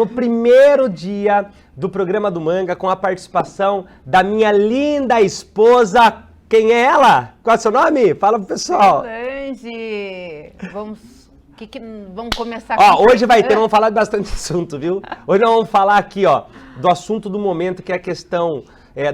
no primeiro dia do programa do Manga, com a participação da minha linda esposa. Quem é ela? Qual é o seu nome? Fala pro pessoal. Solange. Vamos começar Hoje vai ter, vamos falar de bastante assunto, viu? Hoje nós vamos falar aqui, do assunto do momento, que é a questão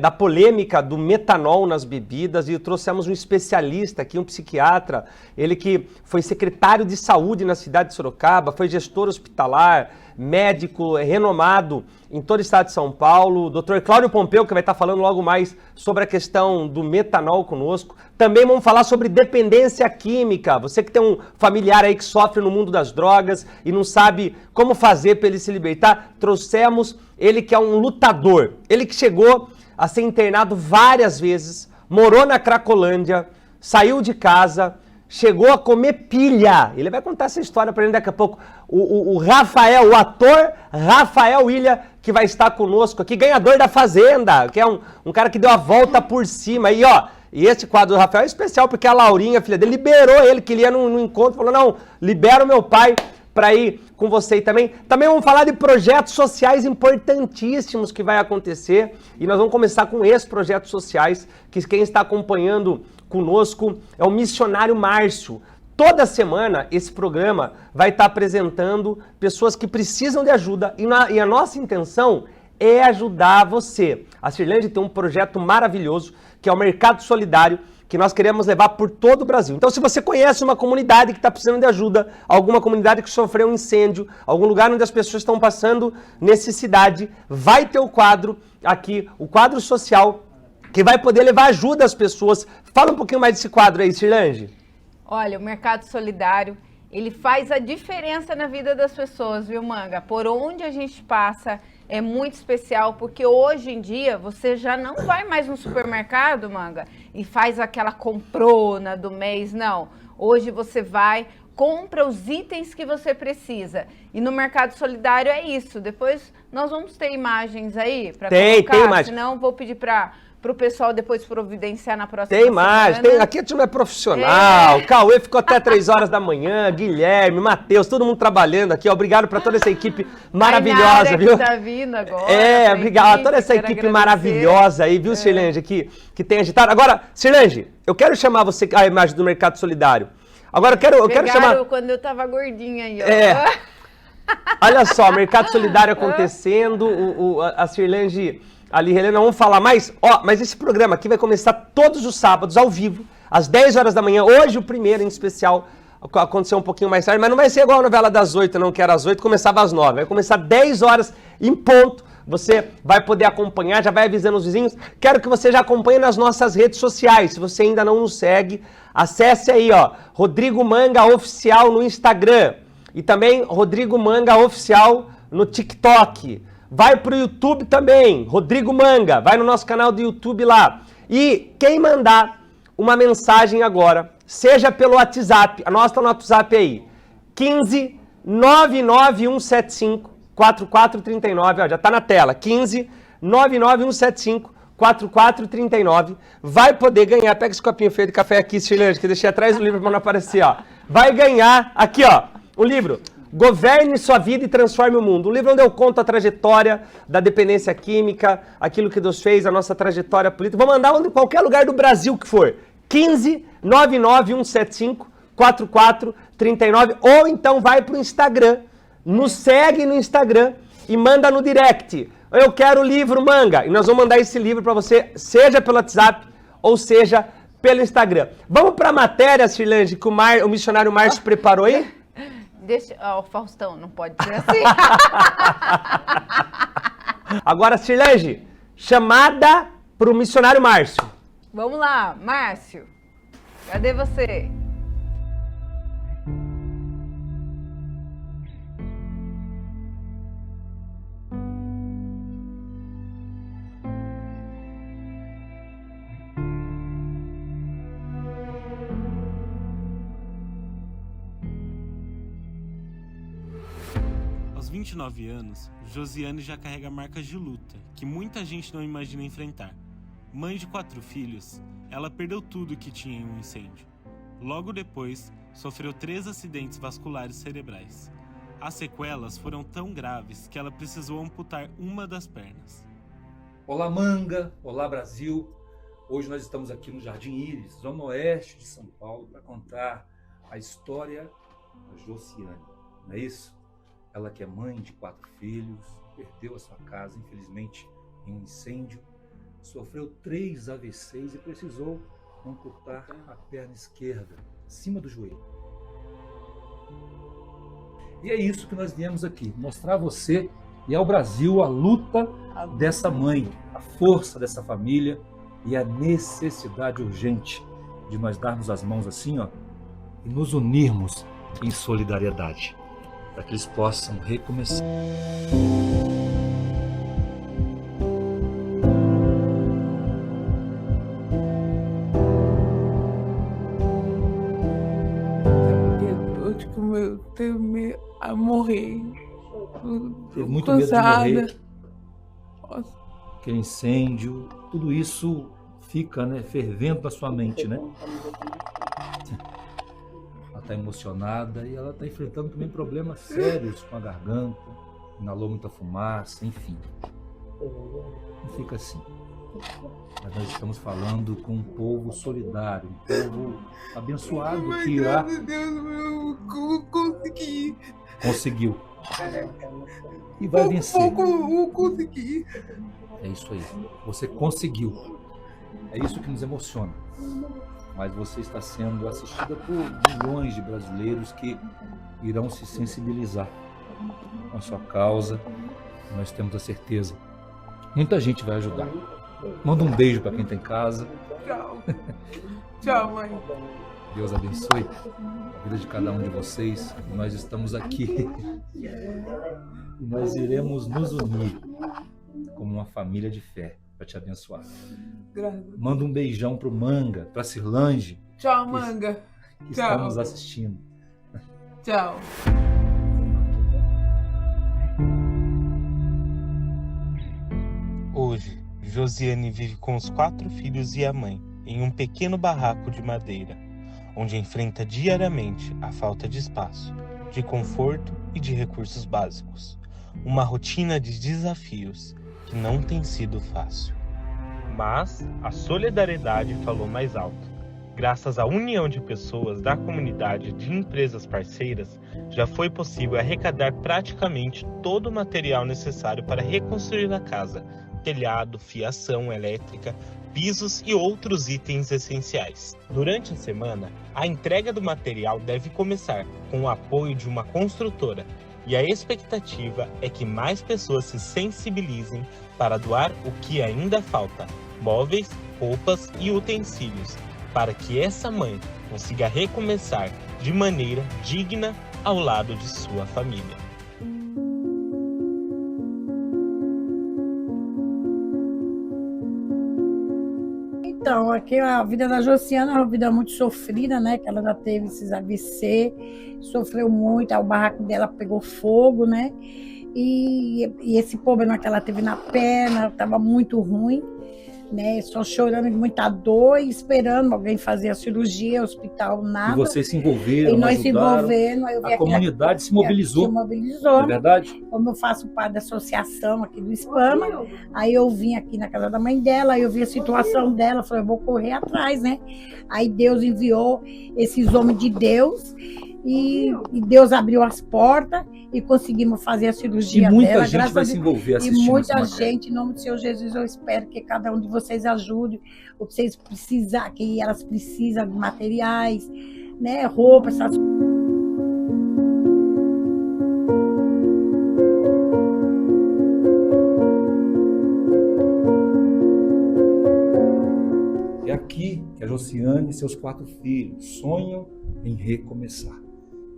da polêmica do metanol nas bebidas, e trouxemos um especialista aqui, um psiquiatra, ele que foi secretário de saúde na cidade de Sorocaba, foi gestor hospitalar, médico renomado em todo o estado de São Paulo, o Dr. Cláudio Pompeu, que vai estar falando logo mais sobre a questão do metanol conosco. Também vamos falar sobre dependência química. Você que tem um familiar aí que sofre no mundo das drogas e não sabe como fazer para ele se libertar, trouxemos ele que é um lutador. Ele que chegou a ser internado várias vezes, morou na Cracolândia, saiu de casa, chegou a comer pilha. Ele vai contar essa história pra gente daqui a pouco. O Rafael, o ator Rafael Ilha, que vai estar conosco aqui, ganhador da Fazenda, que é um cara que deu a volta por cima. E esse quadro do Rafael é especial porque a Laurinha, filha dele, liberou ele, que ele ia no encontro, falou, não, libera o meu pai para ir com você aí também. Também vamos falar de projetos sociais importantíssimos que vai acontecer. E nós vamos começar com esses projetos sociais, que quem está acompanhando conosco é o Missionário Márcio. Toda semana esse programa vai estar apresentando pessoas que precisam de ajuda e a nossa intenção é ajudar você. A Cirlande tem um projeto maravilhoso que é o Mercado Solidário, que nós queremos levar por todo o Brasil. Então, se você conhece uma comunidade que está precisando de ajuda, alguma comunidade que sofreu um incêndio, algum lugar onde as pessoas estão passando necessidade, vai ter o quadro aqui, o quadro social, que vai poder levar ajuda às pessoas. Fala um pouquinho mais desse quadro aí, Cirlange. Olha, o Mercado Solidário, ele faz a diferença na vida das pessoas, viu, Manga? Por onde a gente passa é muito especial, porque hoje em dia você já não vai mais no supermercado, Manga, e faz aquela comprona do mês, não. Hoje você vai, compra os itens que você precisa. E no Mercado Solidário é isso. Depois nós vamos ter imagens aí para colocar, tem imagem. Senão vou pedir para o pessoal depois providenciar na próxima semana. Tem mais, aqui a turma é profissional, o Cauê ficou até 3 horas da manhã, Guilherme, Matheus, todo mundo trabalhando aqui, obrigado para toda essa equipe maravilhosa, viu? Que tá vindo agora. Obrigado a toda essa equipe maravilhosa aí, viu, Cirlange, que tem agitado. Agora, Cirlange, eu quero chamar você, a imagem do Mercado Solidário. Agora eu quero chamar... quando eu tava gordinha aí, ó. Olha só, Mercado Solidário acontecendo, a Cirlange... Ali, Helena, vamos falar mais. Mas esse programa aqui vai começar todos os sábados, ao vivo, às 10 horas da manhã. Hoje, o primeiro em especial, aconteceu um pouquinho mais tarde, mas não vai ser igual a novela das 8, não, que era às 8, começava às 9. Vai começar 10 horas em ponto. Você vai poder acompanhar, já vai avisando os vizinhos. Quero que você já acompanhe nas nossas redes sociais. Se você ainda não nos segue, acesse aí, Rodrigo Manga Oficial no Instagram. E também Rodrigo Manga Oficial no TikTok. Vai pro YouTube também, Rodrigo Manga, vai no nosso canal do YouTube lá. E quem mandar uma mensagem agora, seja pelo WhatsApp, anota no WhatsApp aí, 15 99175 4439, já tá na tela, 15 99175 4439, vai poder ganhar, pega esse copinho feio de café aqui, Cirlande, que eu deixei atrás do livro para não aparecer, vai ganhar aqui, o livro, Governe Sua Vida e Transforme o Mundo. O livro onde eu conto a trajetória da dependência química, aquilo que Deus fez, a nossa trajetória política. Vou mandar em qualquer lugar do Brasil que for. 15 99175 4439. Ou então vai para o Instagram, nos segue no Instagram e manda no direct. Eu quero o livro Manga. E nós vamos mandar esse livro para você, seja pelo WhatsApp ou seja pelo Instagram. Vamos para a matéria, Cirlange, que o missionário Márcio preparou aí? Faustão, não pode ser assim. Agora, Cirlange, chamada para o missionário Márcio. Vamos lá, Márcio. Cadê você? Aos 29 anos, Josiane já carrega marcas de luta que muita gente não imagina enfrentar. Mãe de 4 filhos, ela perdeu tudo que tinha em um incêndio. Logo depois, sofreu 3 acidentes vasculares cerebrais. As sequelas foram tão graves que ela precisou amputar uma das pernas. Olá, Manga! Olá, Brasil! Hoje nós estamos aqui no Jardim Íris, zona oeste de São Paulo, para contar a história da Josiane. Não é isso? Ela que é mãe de 4 filhos, perdeu a sua casa, infelizmente, em um incêndio, sofreu 3 AVCs e precisou amputar a perna esquerda, acima do joelho. E é isso que nós viemos aqui, mostrar a você e ao Brasil a luta dessa mãe, a força dessa família e a necessidade urgente de nós darmos as mãos assim, ó, e nos unirmos em solidariedade, para que eles possam recomeçar. Eu tenho medo a morrer. Teve muito medo de morrer. Aquele incêndio, tudo isso fica, né, fervendo na sua mente, né? Ela está emocionada e ela está enfrentando também problemas sérios com a garganta, inalou muita fumaça, enfim. Não fica assim. Mas nós estamos falando com um povo solidário, um povo abençoado que irá... Meu Deus, eu consegui. Conseguiu. E vai vencer. Eu consegui. É isso aí. Você conseguiu. É isso que nos emociona. Mas você está sendo assistida por milhões de brasileiros que irão se sensibilizar com a sua causa. Nós temos a certeza. Muita gente vai ajudar. Manda um beijo para quem está em casa. Tchau. Tchau, mãe. Deus abençoe a vida de cada um de vocês. Nós estamos aqui e nós iremos nos unir como uma família de fé para te abençoar. Graças. Manda um beijão pro Manga, pra Cirlange. Tchau, Manga. Que Tchau. está nos assistindo. Tchau. Hoje, Josiane vive com os 4 filhos e a mãe em um pequeno barraco de madeira, onde enfrenta diariamente a falta de espaço, de conforto e de recursos básicos. Uma rotina de desafios que não tem sido fácil. Mas a solidariedade falou mais alto. Graças à união de pessoas da comunidade de empresas parceiras, já foi possível arrecadar praticamente todo o material necessário para reconstruir a casa, telhado, fiação elétrica, pisos e outros itens essenciais. Durante a semana, a entrega do material deve começar com o apoio de uma construtora, e a expectativa é que mais pessoas se sensibilizem para doar o que ainda falta, móveis, roupas e utensílios, para que essa mãe consiga recomeçar de maneira digna ao lado de sua família. Então, aqui a vida da Josiane é uma vida muito sofrida, né? Que ela já teve esses AVC, sofreu muito, aí o barraco dela pegou fogo, né? E esse problema que ela teve na perna estava muito ruim, né? Só chorando de muita dor e esperando alguém fazer a cirurgia, hospital, nada. E vocês se envolveram, E nós se ajudaram, envolvendo. Aí eu vi a comunidade se mobilizou. Se mobilizou. É verdade? Como eu faço parte da associação aqui do Spama, aí eu vim aqui na casa da mãe dela, aí eu vi a situação dela, falei, eu vou correr atrás, né? Aí Deus enviou esses homens de Deus e Deus abriu as portas e conseguimos fazer a cirurgia E muita dela. gente graças vai a se Deus. envolver E assistindo muita essa matéria. gente, em nome do Senhor Jesus, eu espero que cada um de vocês ajude, o que vocês precisar, que elas precisam de materiais, né, roupas, essas É aqui que a Josiane e seus 4 filhos sonham em recomeçar.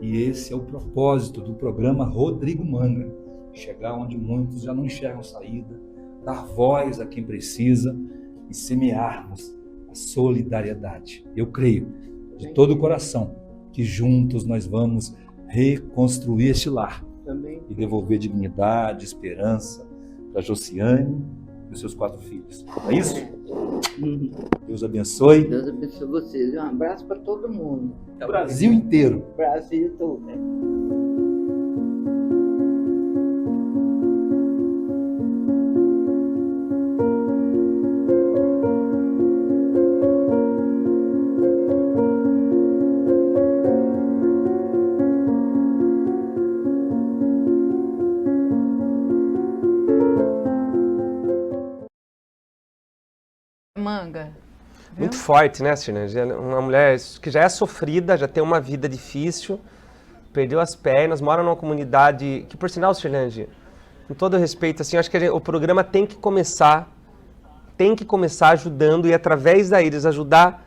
E esse é o propósito do programa Rodrigo Manga. Chegar onde muitos já não enxergam saída, dar voz a quem precisa e semearmos a solidariedade. Eu creio, de todo o coração, que juntos nós vamos reconstruir este lar e devolver dignidade, esperança para Josiane e os seus 4 filhos. É isso? Deus abençoe. Deus abençoe vocês. Um abraço para todo mundo. O Brasil inteiro. Brasil todo. forte, né, Cirlande? Uma mulher que já é sofrida, já tem uma vida difícil, perdeu as pernas, mora numa comunidade que, por sinal, Cirlande, com todo respeito, assim, acho que o programa tem que começar ajudando e através da Iris ajudar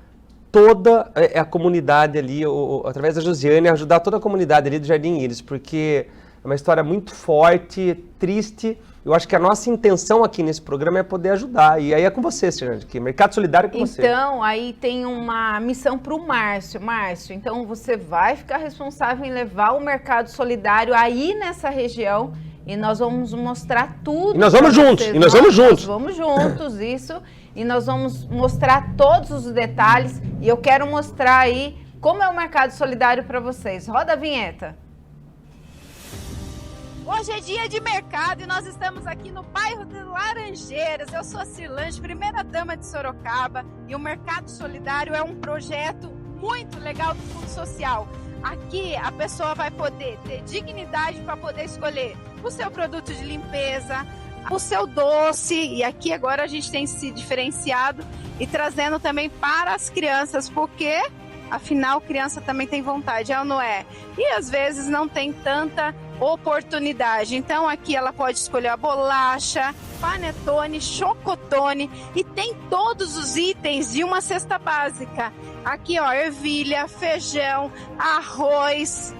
toda a comunidade ali, através da Josiane, ajudar toda a comunidade ali do Jardim Iris, porque é uma história muito forte, triste. Eu acho que a nossa intenção aqui nesse programa é poder ajudar. E aí é com você, Cirlande, que Mercado Solidário é com você. Então, aí tem uma missão para o Márcio. Márcio, então você vai ficar responsável em levar o Mercado Solidário aí nessa região e nós vamos mostrar tudo. E nós vamos juntos, vocês. e nós vamos juntos. Nós vamos juntos, isso. E nós vamos mostrar todos os detalhes. E eu quero mostrar aí como é o Mercado Solidário para vocês. Roda a vinheta. Hoje é dia de mercado e nós estamos aqui no bairro de Laranjeiras. Eu sou a Cirlande, primeira dama de Sorocaba, e o Mercado Solidário é um projeto muito legal do Fundo Social. Aqui a pessoa vai poder ter dignidade para poder escolher o seu produto de limpeza, o seu doce, e aqui agora a gente tem se diferenciado e trazendo também para as crianças, porque afinal criança também tem vontade, é ou não é? E às vezes não tem tanta oportunidade. Então aqui ela pode escolher a bolacha, panetone, chocotone e tem todos os itens de uma cesta básica. Aqui ó, ervilha, feijão, arroz,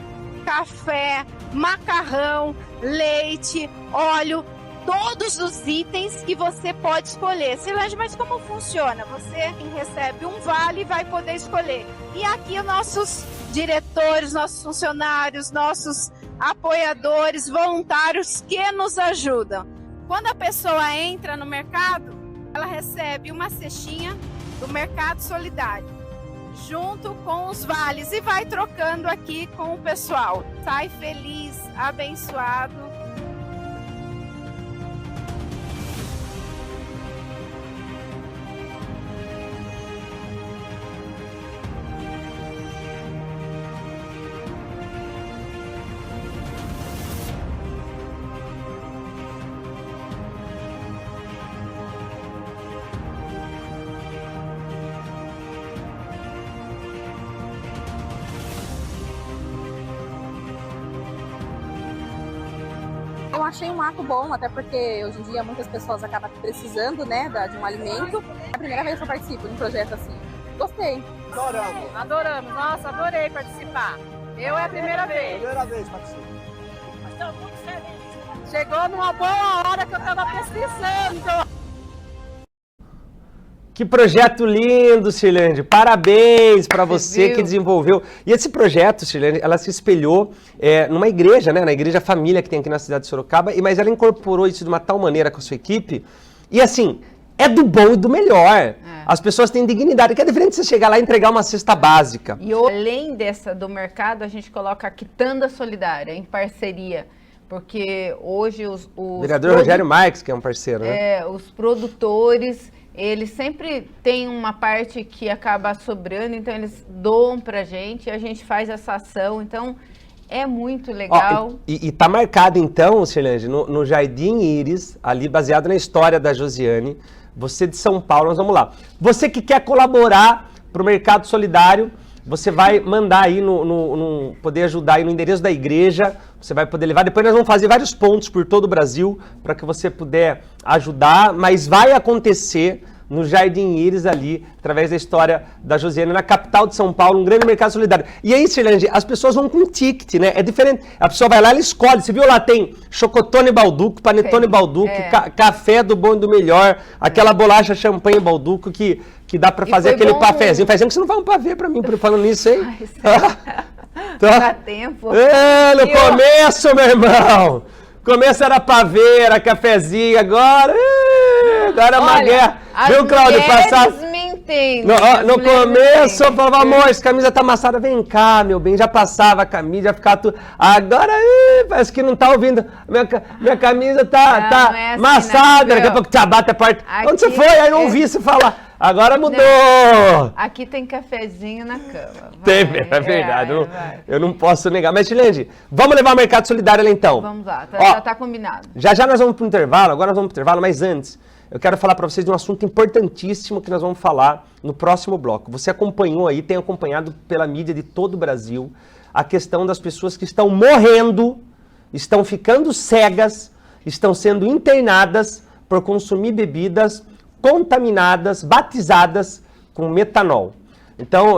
café, macarrão, leite, óleo, todos os itens que você pode escolher. Cirlande, mas como funciona? Você recebe um vale e vai poder escolher. E aqui nossos diretores, nossos funcionários, nossos apoiadores, voluntários que nos ajudam. Quando a pessoa entra no mercado, ela recebe uma cestinha do Mercado Solidário, junto com os vales, e vai trocando aqui com o pessoal. Sai feliz, abençoado. Eu achei um ato bom, até porque hoje em dia muitas pessoas acabam precisando, né, de um alimento. É a primeira vez que eu participo de um projeto assim. Gostei. Adoramos. Adoramos. Nossa, adorei participar. Eu é a primeira vez. Primeira vez participo. Estou muito feliz. Chegou numa boa hora que eu estava pesquisando. Que projeto lindo, Cirlande. Parabéns para você que desenvolveu. E esse projeto, Cirlande, ela se espelhou numa igreja, né? Na Igreja Família que tem aqui na cidade de Sorocaba, mas ela incorporou isso de uma tal maneira com a sua equipe. E assim, é do bom e do melhor. As pessoas têm dignidade, que é diferente de você chegar lá e entregar uma cesta básica. E além do mercado, a gente coloca a quitanda solidária em parceria. Porque hoje os vereador Rogério Marques, que é um parceiro, né? Os produtores, eles sempre têm uma parte que acaba sobrando, então eles doam pra gente e a gente faz essa ação. Então, é muito legal. E tá marcado, então, Cirlande, no Jardim Iris, ali baseado na história da Josiane. Você de São Paulo, nós vamos lá. Você que quer colaborar pro Mercado Solidário, você vai mandar aí, poder ajudar aí no endereço da igreja, você vai poder levar. Depois nós vamos fazer vários pontos por todo o Brasil para que você puder ajudar, mas vai acontecer no Jardim Iris ali, através da história da Josiane, na capital de São Paulo, um grande mercado solidário. E aí, Cirlande, as pessoas vão com ticket, né? É diferente. A pessoa vai lá, ela escolhe. Você viu lá, tem chocotone Balduco, panetone Balduco, café do bom e do melhor, aquela bolacha champanhe Balduco que dá pra fazer aquele pavêzinho. Faz tempo que você não faz um pavê pra mim, falando nisso, hein? Dá tempo. No começo, meu irmão. Começo era pavê, era cafezinho, agora é uma guerra. Viu, Cláudio, passar... No começo eu falava, amor, essa camisa tá amassada, vem cá, meu bem, já passava a camisa, já ficava tudo. Agora, parece que não tá ouvindo. Minha camisa tá amassada, daqui a pouco te abate a porta. Onde você foi? Aí eu ouvi você falar. Agora mudou! Não, aqui tem cafezinho na cama. É verdade, eu não posso negar. Mas, Cirlande, vamos levar o Mercado Solidário lá então. Vamos lá, já tá combinado. Já nós vamos pro intervalo, agora nós vamos pro intervalo, mas antes, eu quero falar para vocês de um assunto importantíssimo que nós vamos falar no próximo bloco. Você acompanhou aí, tem acompanhado pela mídia de todo o Brasil, a questão das pessoas que estão morrendo, estão ficando cegas, estão sendo internadas por consumir bebidas contaminadas, batizadas com metanol. Então,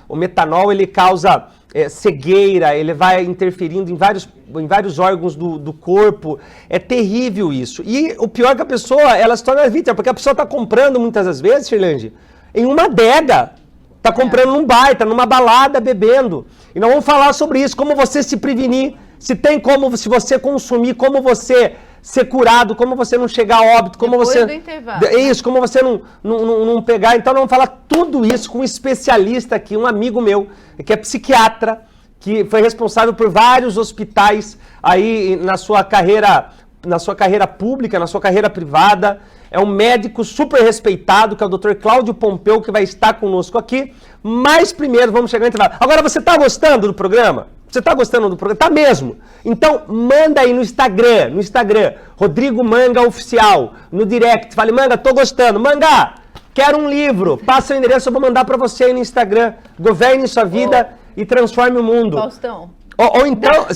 o metanol, ele causa cegueira, ele vai interferindo em vários órgãos do corpo. É terrível isso. E o pior é que a pessoa, ela se torna vítima, porque a pessoa está comprando muitas das vezes, Shirlande, em uma adega. Está comprando num bar, está numa balada, bebendo. E nós vamos falar sobre isso, como você se prevenir, se tem como, se você consumir, como você ser curado, como você não chegar a óbito, como depois você... do intervalo. Isso, como você não pegar. Então nós vamos falar tudo isso com um especialista aqui, um amigo meu, que é psiquiatra, que foi responsável por vários hospitais aí na sua carreira pública, na sua carreira privada. É um médico super respeitado, que é o Dr. Cláudio Pompeu, que vai estar conosco aqui. Mas primeiro, vamos chegar no intervalo. Agora, você está gostando do programa? Você está gostando do programa? Tá mesmo? Então, manda aí no Instagram, Rodrigo Manga Oficial, no direct. Fale, Manga, tô gostando. Manga, quero um livro. Passa o endereço, eu vou mandar para você aí no Instagram. Governe sua vida e transforme o mundo. Faustão. Ou então,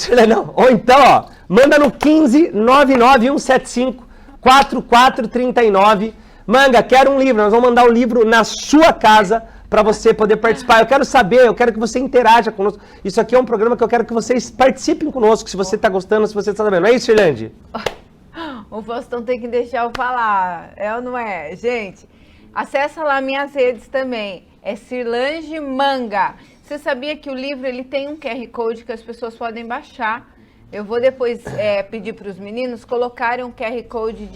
ó, manda no 15 99175 4439. Manga, quero um livro. Nós vamos mandar o livro na sua casa para você poder participar. Eu quero saber, eu quero que você interaja conosco. Isso aqui é um programa que eu quero que vocês participem conosco, se você está gostando, se você está sabendo. Não é isso, Shirlande? O Faustão tem que deixar eu falar, é ou não é? Gente, acessa lá minhas redes também, é Cirlange Manga. Você sabia que o livro ele tem um QR Code que as pessoas podem baixar? Eu vou depois pedir para os meninos colocarem um QR Code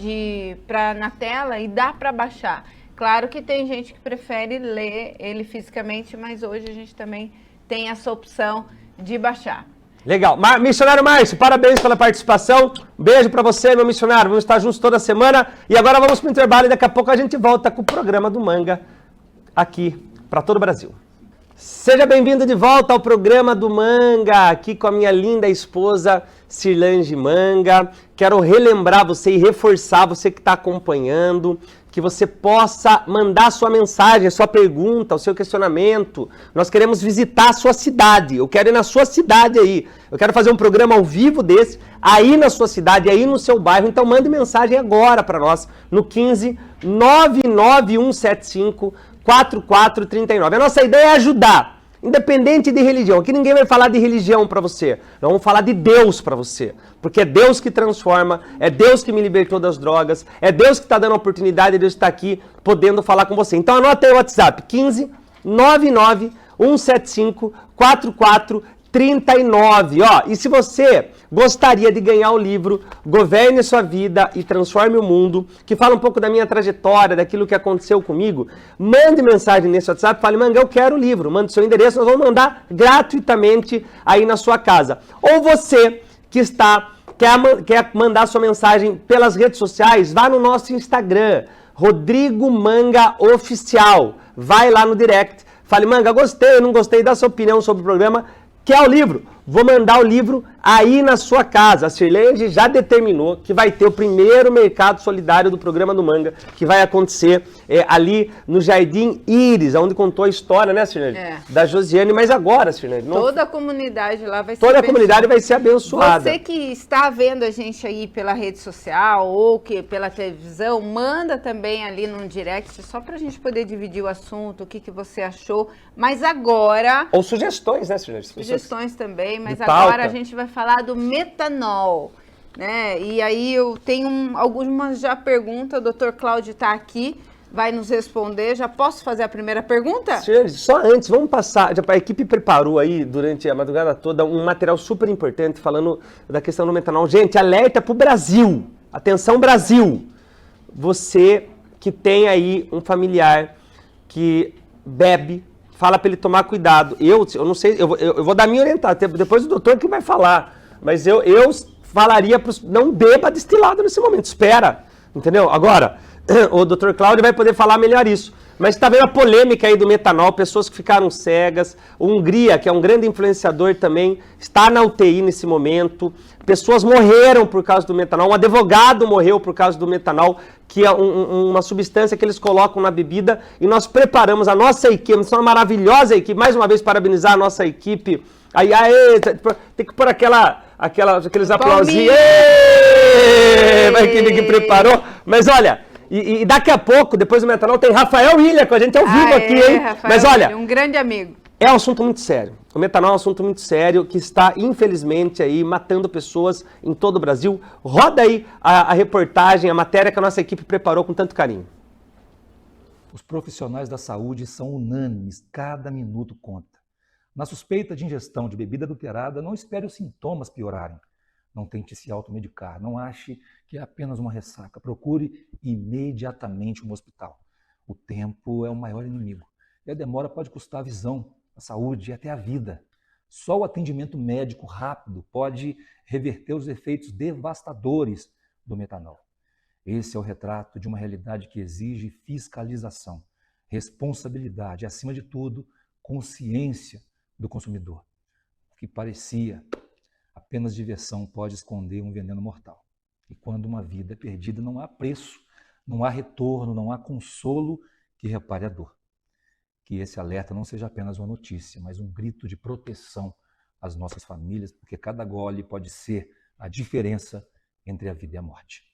na tela e dá para baixar. Claro que tem gente que prefere ler ele fisicamente, mas hoje a gente também tem essa opção de baixar. Legal. Missionário Márcio, parabéns pela participação. Beijo pra você, meu missionário. Vamos estar juntos toda semana. E agora vamos pro intervalo e daqui a pouco a gente volta com o programa do Manga aqui para todo o Brasil. Seja bem-vindo de volta ao programa do Manga, aqui com a minha linda esposa Cirlange Manga. Quero relembrar você e reforçar você que está acompanhando, que você possa mandar sua mensagem, sua pergunta, o seu questionamento. Nós queremos visitar a sua cidade. Eu quero ir na sua cidade aí. Eu quero fazer um programa ao vivo desse, aí na sua cidade, aí no seu bairro. Então mande mensagem agora para nós no 15 99175 4439. A nossa ideia é ajudar, independente de religião. Aqui ninguém vai falar de religião para você. Nós vamos falar de Deus para você. Porque é Deus que transforma, é Deus que me libertou das drogas, é Deus que está dando a oportunidade de eu estar aqui podendo falar com você. Então anota aí o WhatsApp, 15 99175 4439. E se você gostaria de ganhar o livro Governe Sua Vida e Transforme o Mundo, que fala um pouco da minha trajetória, daquilo que aconteceu comigo, mande mensagem nesse WhatsApp, fale, Manga, eu quero o livro, mande seu endereço, nós vamos mandar gratuitamente aí na sua casa. Ou você que quer mandar sua mensagem pelas redes sociais, vá no nosso Instagram, Rodrigo Manga Oficial, vai lá no direct, fale, Manga, gostei, não gostei, dá sua opinião sobre o programa. Quer o livro? Vou mandar o livro aí na sua casa. A Cirlange já determinou que vai ter o primeiro mercado solidário do programa do Manga, que vai acontecer ali no Jardim Íris, onde contou a história, né, Cirlange? Da Josiane, mas agora, Cirlange. Toda a comunidade lá vai ser Toda a comunidade vai ser abençoada. Você que está vendo a gente aí pela rede social ou que pela televisão, manda também ali no direct, só pra gente poder dividir o assunto, o que você achou. Mas agora... Ou sugestões, né, Cirlange? Sugestões também, mas agora a gente vai falar do metanol, né? E aí eu tenho algumas já perguntas, o Dr. Cláudio está aqui, vai nos responder. Já posso fazer a primeira pergunta? Senhores, só antes, vamos passar, a equipe preparou aí durante a madrugada toda um material super importante falando da questão do metanol. Gente, alerta pro Brasil, atenção Brasil, você que tem aí um familiar que bebe, fala para ele tomar cuidado. Eu não sei, eu vou dar minha orientação, depois o doutor que vai falar. Mas eu falaria para não beba destilado nesse momento, espera, entendeu? Agora, o doutor Cláudio vai poder falar melhor isso. Mas está vendo a polêmica aí do metanol, pessoas que ficaram cegas. A Hungria, que é um grande influenciador também, está na UTI nesse momento. Pessoas morreram por causa do metanol. Um advogado morreu por causa do metanol, que é uma substância que eles colocam na bebida. E nós preparamos a nossa equipe, uma maravilhosa equipe. Mais uma vez, parabenizar a nossa equipe. Aí, tem que pôr aqueles aplausinhos. A equipe que preparou. Mas olha... E daqui a pouco, depois do metanol, tem Rafael Ilha com a gente ao vivo aqui, hein? Rafael Mas olha, Ilha, um grande amigo. É um assunto muito sério. O metanol é um assunto muito sério que está, infelizmente, aí matando pessoas em todo o Brasil. Roda aí a reportagem, a matéria que a nossa equipe preparou com tanto carinho. Os profissionais da saúde são unânimes, cada minuto conta. Na suspeita de ingestão de bebida adulterada, não espere os sintomas piorarem. Não tente se automedicar, não ache que é apenas uma ressaca. Procure imediatamente um hospital. O tempo é o maior inimigo. E a demora pode custar a visão, a saúde e até a vida. Só o atendimento médico rápido pode reverter os efeitos devastadores do metanol. Esse é o retrato de uma realidade que exige fiscalização, responsabilidade e, acima de tudo, consciência do consumidor. O que parecia apenas diversão pode esconder um veneno mortal. E quando uma vida é perdida, não há preço, não há retorno, não há consolo que repare a dor. Que esse alerta não seja apenas uma notícia, mas um grito de proteção às nossas famílias, porque cada gole pode ser a diferença entre a vida e a morte.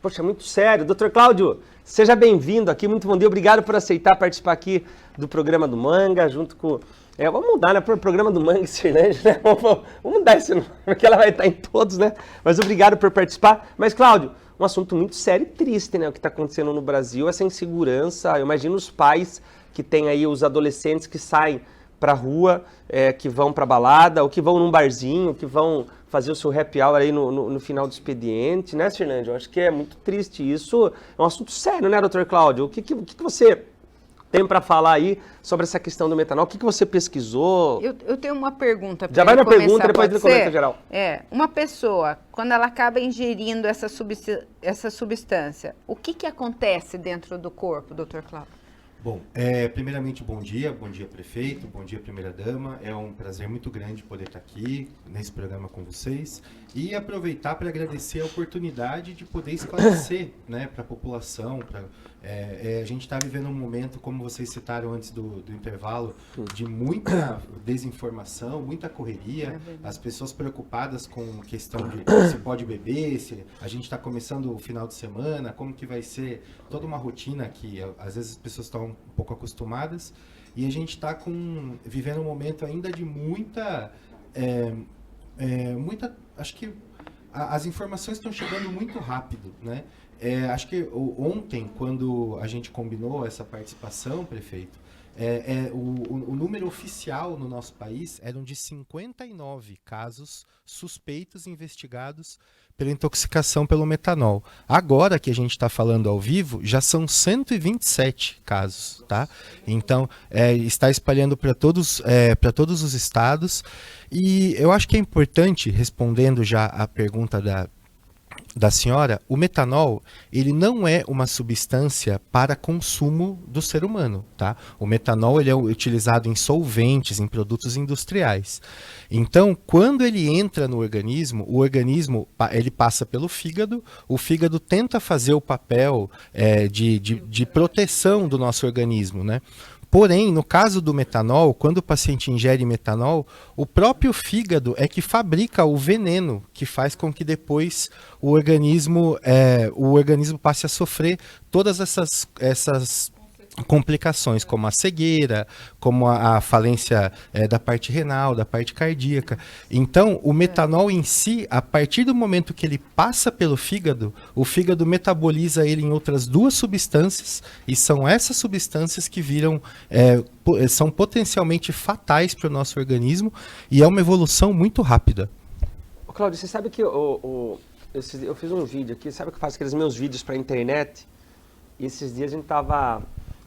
Poxa, muito sério. Dr. Cláudio, seja bem-vindo aqui, muito bom dia. Obrigado por aceitar participar aqui do programa do Manga, junto com... vamos mudar, né? Para o programa do Manga Cirlândia, né? Vamos mudar esse nome, porque ela vai estar em todos, né? Mas obrigado por participar. Mas, Cláudio, um assunto muito sério e triste, né? O que está acontecendo no Brasil, essa insegurança. Eu imagino os pais que têm aí os adolescentes que saem para a rua, que vão para balada, ou que vão num barzinho, que vão fazer o seu happy hour aí no final do expediente, né, Cirlândia? Eu acho que é muito triste isso. É um assunto sério, né, Dr. Cláudio? O que você tem para falar aí sobre essa questão do metanol? O que você pesquisou? Eu tenho uma pergunta para Já vai na pergunta, depois ele comenta geral. Uma pessoa, quando ela acaba ingerindo essa substância, o que acontece dentro do corpo, Dr. Cláudio? Bom, primeiramente, bom dia prefeito, bom dia primeira-dama. É um prazer muito grande poder estar aqui nesse programa com vocês e aproveitar para agradecer a oportunidade de poder esclarecer, né, para a população. A gente está vivendo um momento, como vocês citaram antes do intervalo, de muita desinformação, muita correria, as pessoas preocupadas com a questão de se pode beber, se a gente está começando o final de semana, como que vai ser toda uma rotina que às vezes as pessoas estão um pouco acostumadas, e a gente está vivendo um momento ainda de muita, acho que as informações estão chegando muito rápido, né? Acho que ontem, quando a gente combinou essa participação, prefeito, o número oficial no nosso país eram de 59 casos suspeitos investigados pela intoxicação pelo metanol. Agora que a gente está falando ao vivo, já são 127 casos, tá? Então, está espalhando para todos os estados. E eu acho que é importante, respondendo já a pergunta da senhora, o metanol, ele não é uma substância para consumo do ser humano, tá? O metanol, ele é utilizado em solventes, em produtos industriais. Então, quando ele entra no organismo, o organismo, ele passa pelo fígado, o fígado tenta fazer o papel de proteção do nosso organismo, né? Porém, no caso do metanol, quando o paciente ingere metanol, o próprio fígado é que fabrica o veneno que faz com que depois o organismo passe a sofrer todas essas complicações, como a cegueira, como a falência da parte renal, da parte cardíaca. Então, o metanol em si, a partir do momento que ele passa pelo fígado, o fígado metaboliza ele em outras duas substâncias, e são essas substâncias que são potencialmente fatais para o nosso organismo, e é uma evolução muito rápida. Cláudio, você sabe que eu fiz um vídeo aqui, sabe que eu faço aqueles meus vídeos para a internet, e esses dias a gente estava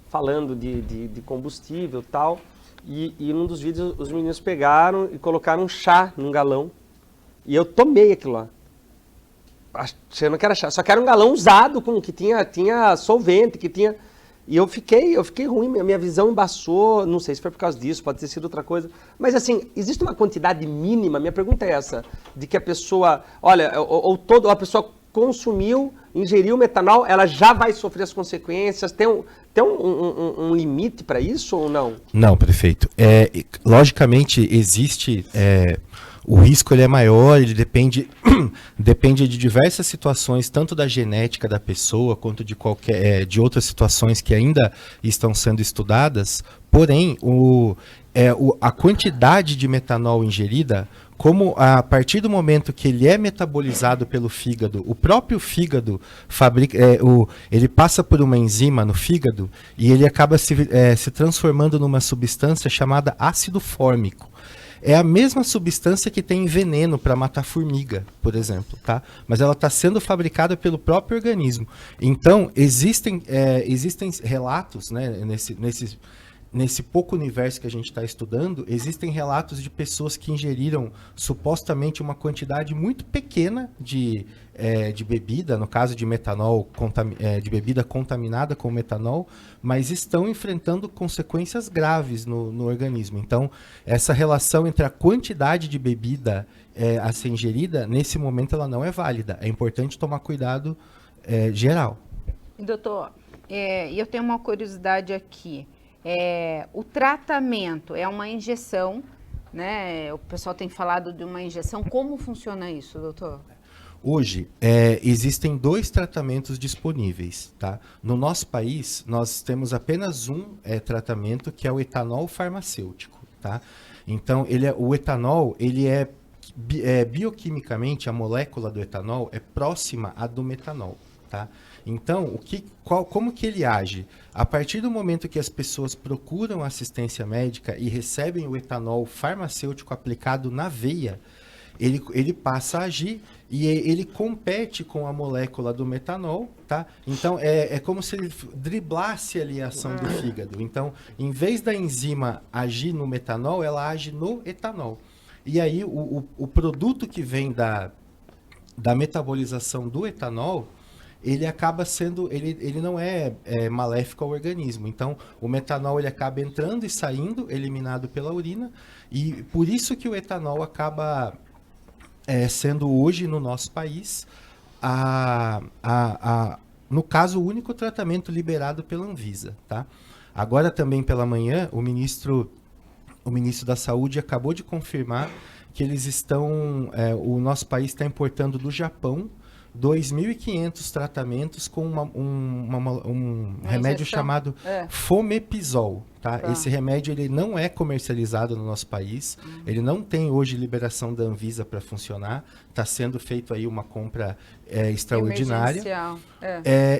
falando de combustível e tal, e num dos vídeos os meninos pegaram e colocaram um chá num galão, e eu tomei aquilo lá. achando que era chá. Só que era um galão usado, que tinha solvente, que tinha... E eu fiquei ruim, minha visão embaçou, não sei se foi por causa disso, pode ter sido outra coisa. Mas assim, existe uma quantidade mínima, minha pergunta é essa, de que a pessoa, olha, a pessoa consumiu, ingeriu metanol, ela já vai sofrer as consequências, tem um limite para isso ou não? Não, prefeito. Logicamente, existe... O risco ele é maior, ele depende de diversas situações, tanto da genética da pessoa, quanto de outras situações que ainda estão sendo estudadas. Porém, a quantidade de metanol ingerida, como a partir do momento que ele é metabolizado pelo fígado, o próprio fígado ele passa por uma enzima no fígado e ele acaba se transformando numa substância chamada ácido fórmico. É a mesma substância que tem veneno para matar formiga, por exemplo, tá? Mas ela está sendo fabricada pelo próprio organismo. Então, existem relatos, né, nesse pouco universo que a gente está estudando, existem relatos de pessoas que ingeriram supostamente uma quantidade muito pequena de bebida, no caso de metanol, de bebida contaminada com metanol, mas estão enfrentando consequências graves no organismo. Então, essa relação entre a quantidade de bebida a ser ingerida, nesse momento ela não é válida. É importante tomar cuidado geral. Doutor, eu tenho uma curiosidade aqui. O tratamento é uma injeção, né? O pessoal tem falado de uma injeção. Como funciona isso, doutor? Hoje, existem 2 tratamentos disponíveis, tá? No nosso país, nós temos apenas um tratamento, que é o etanol farmacêutico, tá? Então, o etanol, ele bioquimicamente, a molécula do etanol é próxima à do metanol, tá? Então, como que ele age? A partir do momento que as pessoas procuram assistência médica e recebem o etanol farmacêutico aplicado na veia, ele passa a agir e ele compete com a molécula do metanol, tá? Então, é como se ele driblasse ali a ação do fígado. Então, em vez da enzima agir no metanol, ela age no etanol. E aí, o produto que vem da metabolização do etanol, ele acaba sendo, ele não é maléfico ao organismo. Então, o metanol ele acaba entrando e saindo, eliminado pela urina, e por isso que o etanol acaba sendo hoje no nosso país, no caso, o único tratamento liberado pela Anvisa, tá? Agora também pela manhã, o ministro da Saúde acabou de confirmar que eles o nosso país está importando do Japão 2.500 tratamentos com um remédio chamado Fomepizol. Tá? Esse remédio ele não é comercializado no nosso país, ele não tem hoje liberação da Anvisa para funcionar, está sendo feito aí uma compra extraordinária.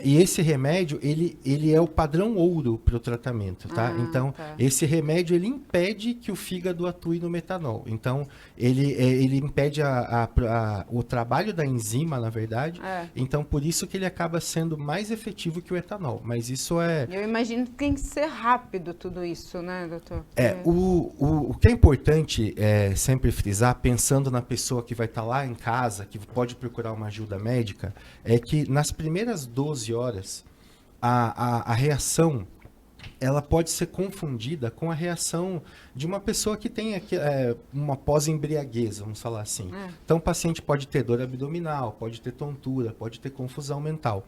E esse remédio, ele é o padrão ouro para o tratamento. Tá? Então, esse remédio ele impede que o fígado atue no metanol. Então, ele impede o trabalho da enzima, na verdade. Então, por isso que ele acaba sendo mais efetivo que o etanol. Mas isso Eu imagino que tem que ser rápido tudo isso, né, doutor? O que é importante sempre frisar, pensando na pessoa que vai estar lá em casa, que pode procurar uma ajuda médica, é que nas primeiras 12 horas, a reação ela pode ser confundida com a reação de uma pessoa que tem uma pós-embriaguez, vamos falar assim. Então, o paciente pode ter dor abdominal, pode ter tontura, pode ter confusão mental.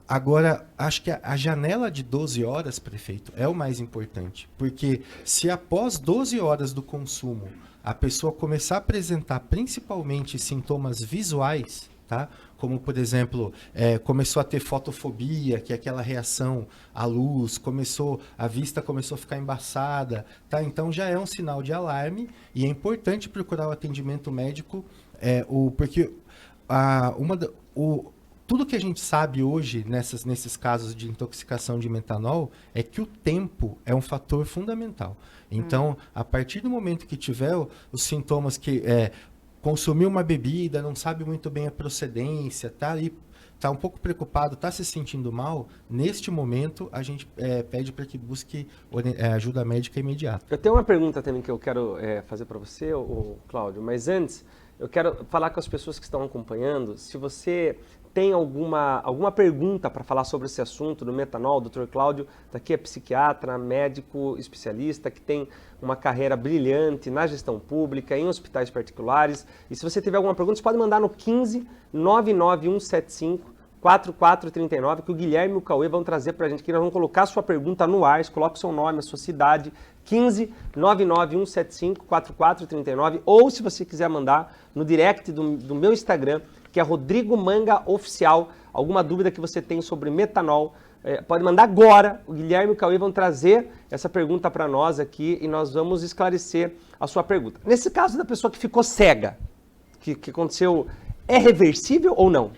Agora, acho que a janela de 12 horas, prefeito, é o mais importante. Porque se após 12 horas do consumo, a pessoa começar a apresentar principalmente sintomas visuais, tá? Como, por exemplo, começou a ter fotofobia, que é aquela reação à luz, a vista começou a ficar embaçada, tá? Então já é um sinal de alarme e é importante procurar o atendimento médico, porque tudo que a gente sabe hoje nesses casos de intoxicação de metanol é que o tempo é um fator fundamental. Então, a partir do momento que tiver os sintomas que consumiu uma bebida, não sabe muito bem a procedência, tá ali, tá um pouco preocupado, tá se sentindo mal, neste momento a gente pede para que busque ajuda médica imediata. Eu tenho uma pergunta também que eu quero fazer para você, Cláudio, mas antes, eu quero falar com as pessoas que estão acompanhando, se você tem alguma pergunta para falar sobre esse assunto do metanol, o Dr. Cláudio daqui é psiquiatra, médico especialista, que tem uma carreira brilhante na gestão pública, em hospitais particulares. E se você tiver alguma pergunta, você pode mandar no 15 99175 4439, que o Guilherme e o Cauê vão trazer para a gente aqui. Nós vamos colocar a sua pergunta no ar, você coloca o seu nome, a sua cidade, 15 99175 4439, ou se você quiser mandar no direct do meu Instagram, que é Rodrigo Manga Oficial, alguma dúvida que você tem sobre metanol, pode mandar agora. O Guilherme e o Cauê vão trazer essa pergunta para nós aqui e nós vamos esclarecer a sua pergunta. Nesse caso da pessoa que ficou cega, que aconteceu, é reversível ou não?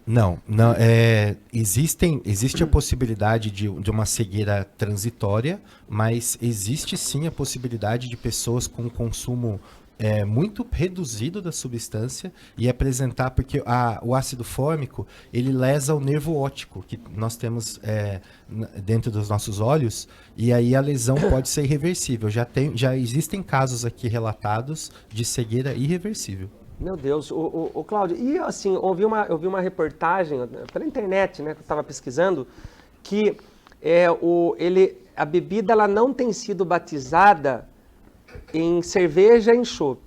Não, existe a possibilidade de uma cegueira transitória, mas existe sim a possibilidade de pessoas com consumo muito reduzido da substância e apresentar, porque o ácido fórmico, ele lesa o nervo óptico que nós temos dentro dos nossos olhos, e aí a lesão pode ser irreversível. Já existem casos aqui relatados de cegueira irreversível. Meu Deus, o Cláudio, e assim, eu vi uma reportagem pela internet, né, que eu estava pesquisando, que a bebida ela não tem sido batizada em cerveja e em chopp.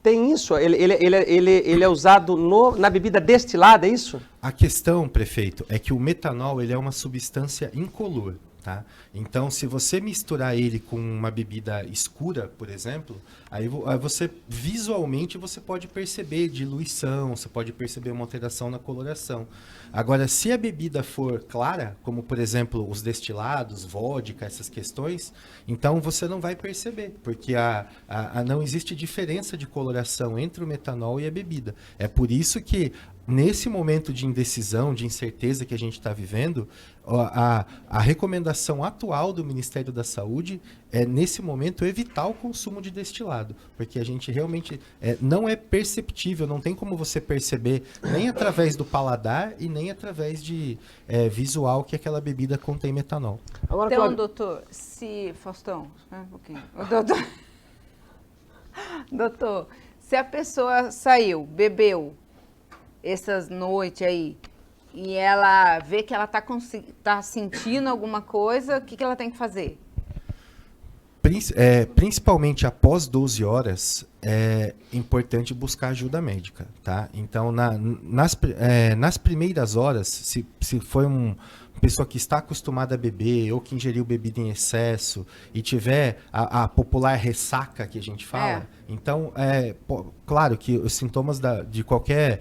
Tem isso? Ele é usado na bebida destilada, é isso? A questão, prefeito, é que o metanol ele é uma substância incolor. Tá? Então, se você misturar ele com uma bebida escura, por exemplo, aí você visualmente você pode perceber diluição, você pode perceber uma alteração na coloração. Agora, se a bebida for clara, como por exemplo os destilados, vodka, essas questões, então você não vai perceber, porque não existe diferença de coloração entre o metanol e a bebida. É por isso que nesse momento de indecisão, de incerteza que a gente está vivendo, a recomendação atual do Ministério da Saúde é, nesse momento, evitar o consumo de destilado, porque a gente realmente não é perceptível, não tem como você perceber nem através do paladar e nem através de visual que aquela bebida contém metanol. Agora, então, doutor, Faustão, um pouquinho. Doutor, se a pessoa saiu, bebeu essas noites aí, e ela vê que ela tá sentindo alguma coisa, o que ela tem que fazer? Principalmente após 12 horas, é importante buscar ajuda médica, tá? Então, nas primeiras horas, se for uma pessoa que está acostumada a beber ou que ingeriu bebida em excesso e tiver a popular ressaca que a gente fala, então, claro que os sintomas de qualquer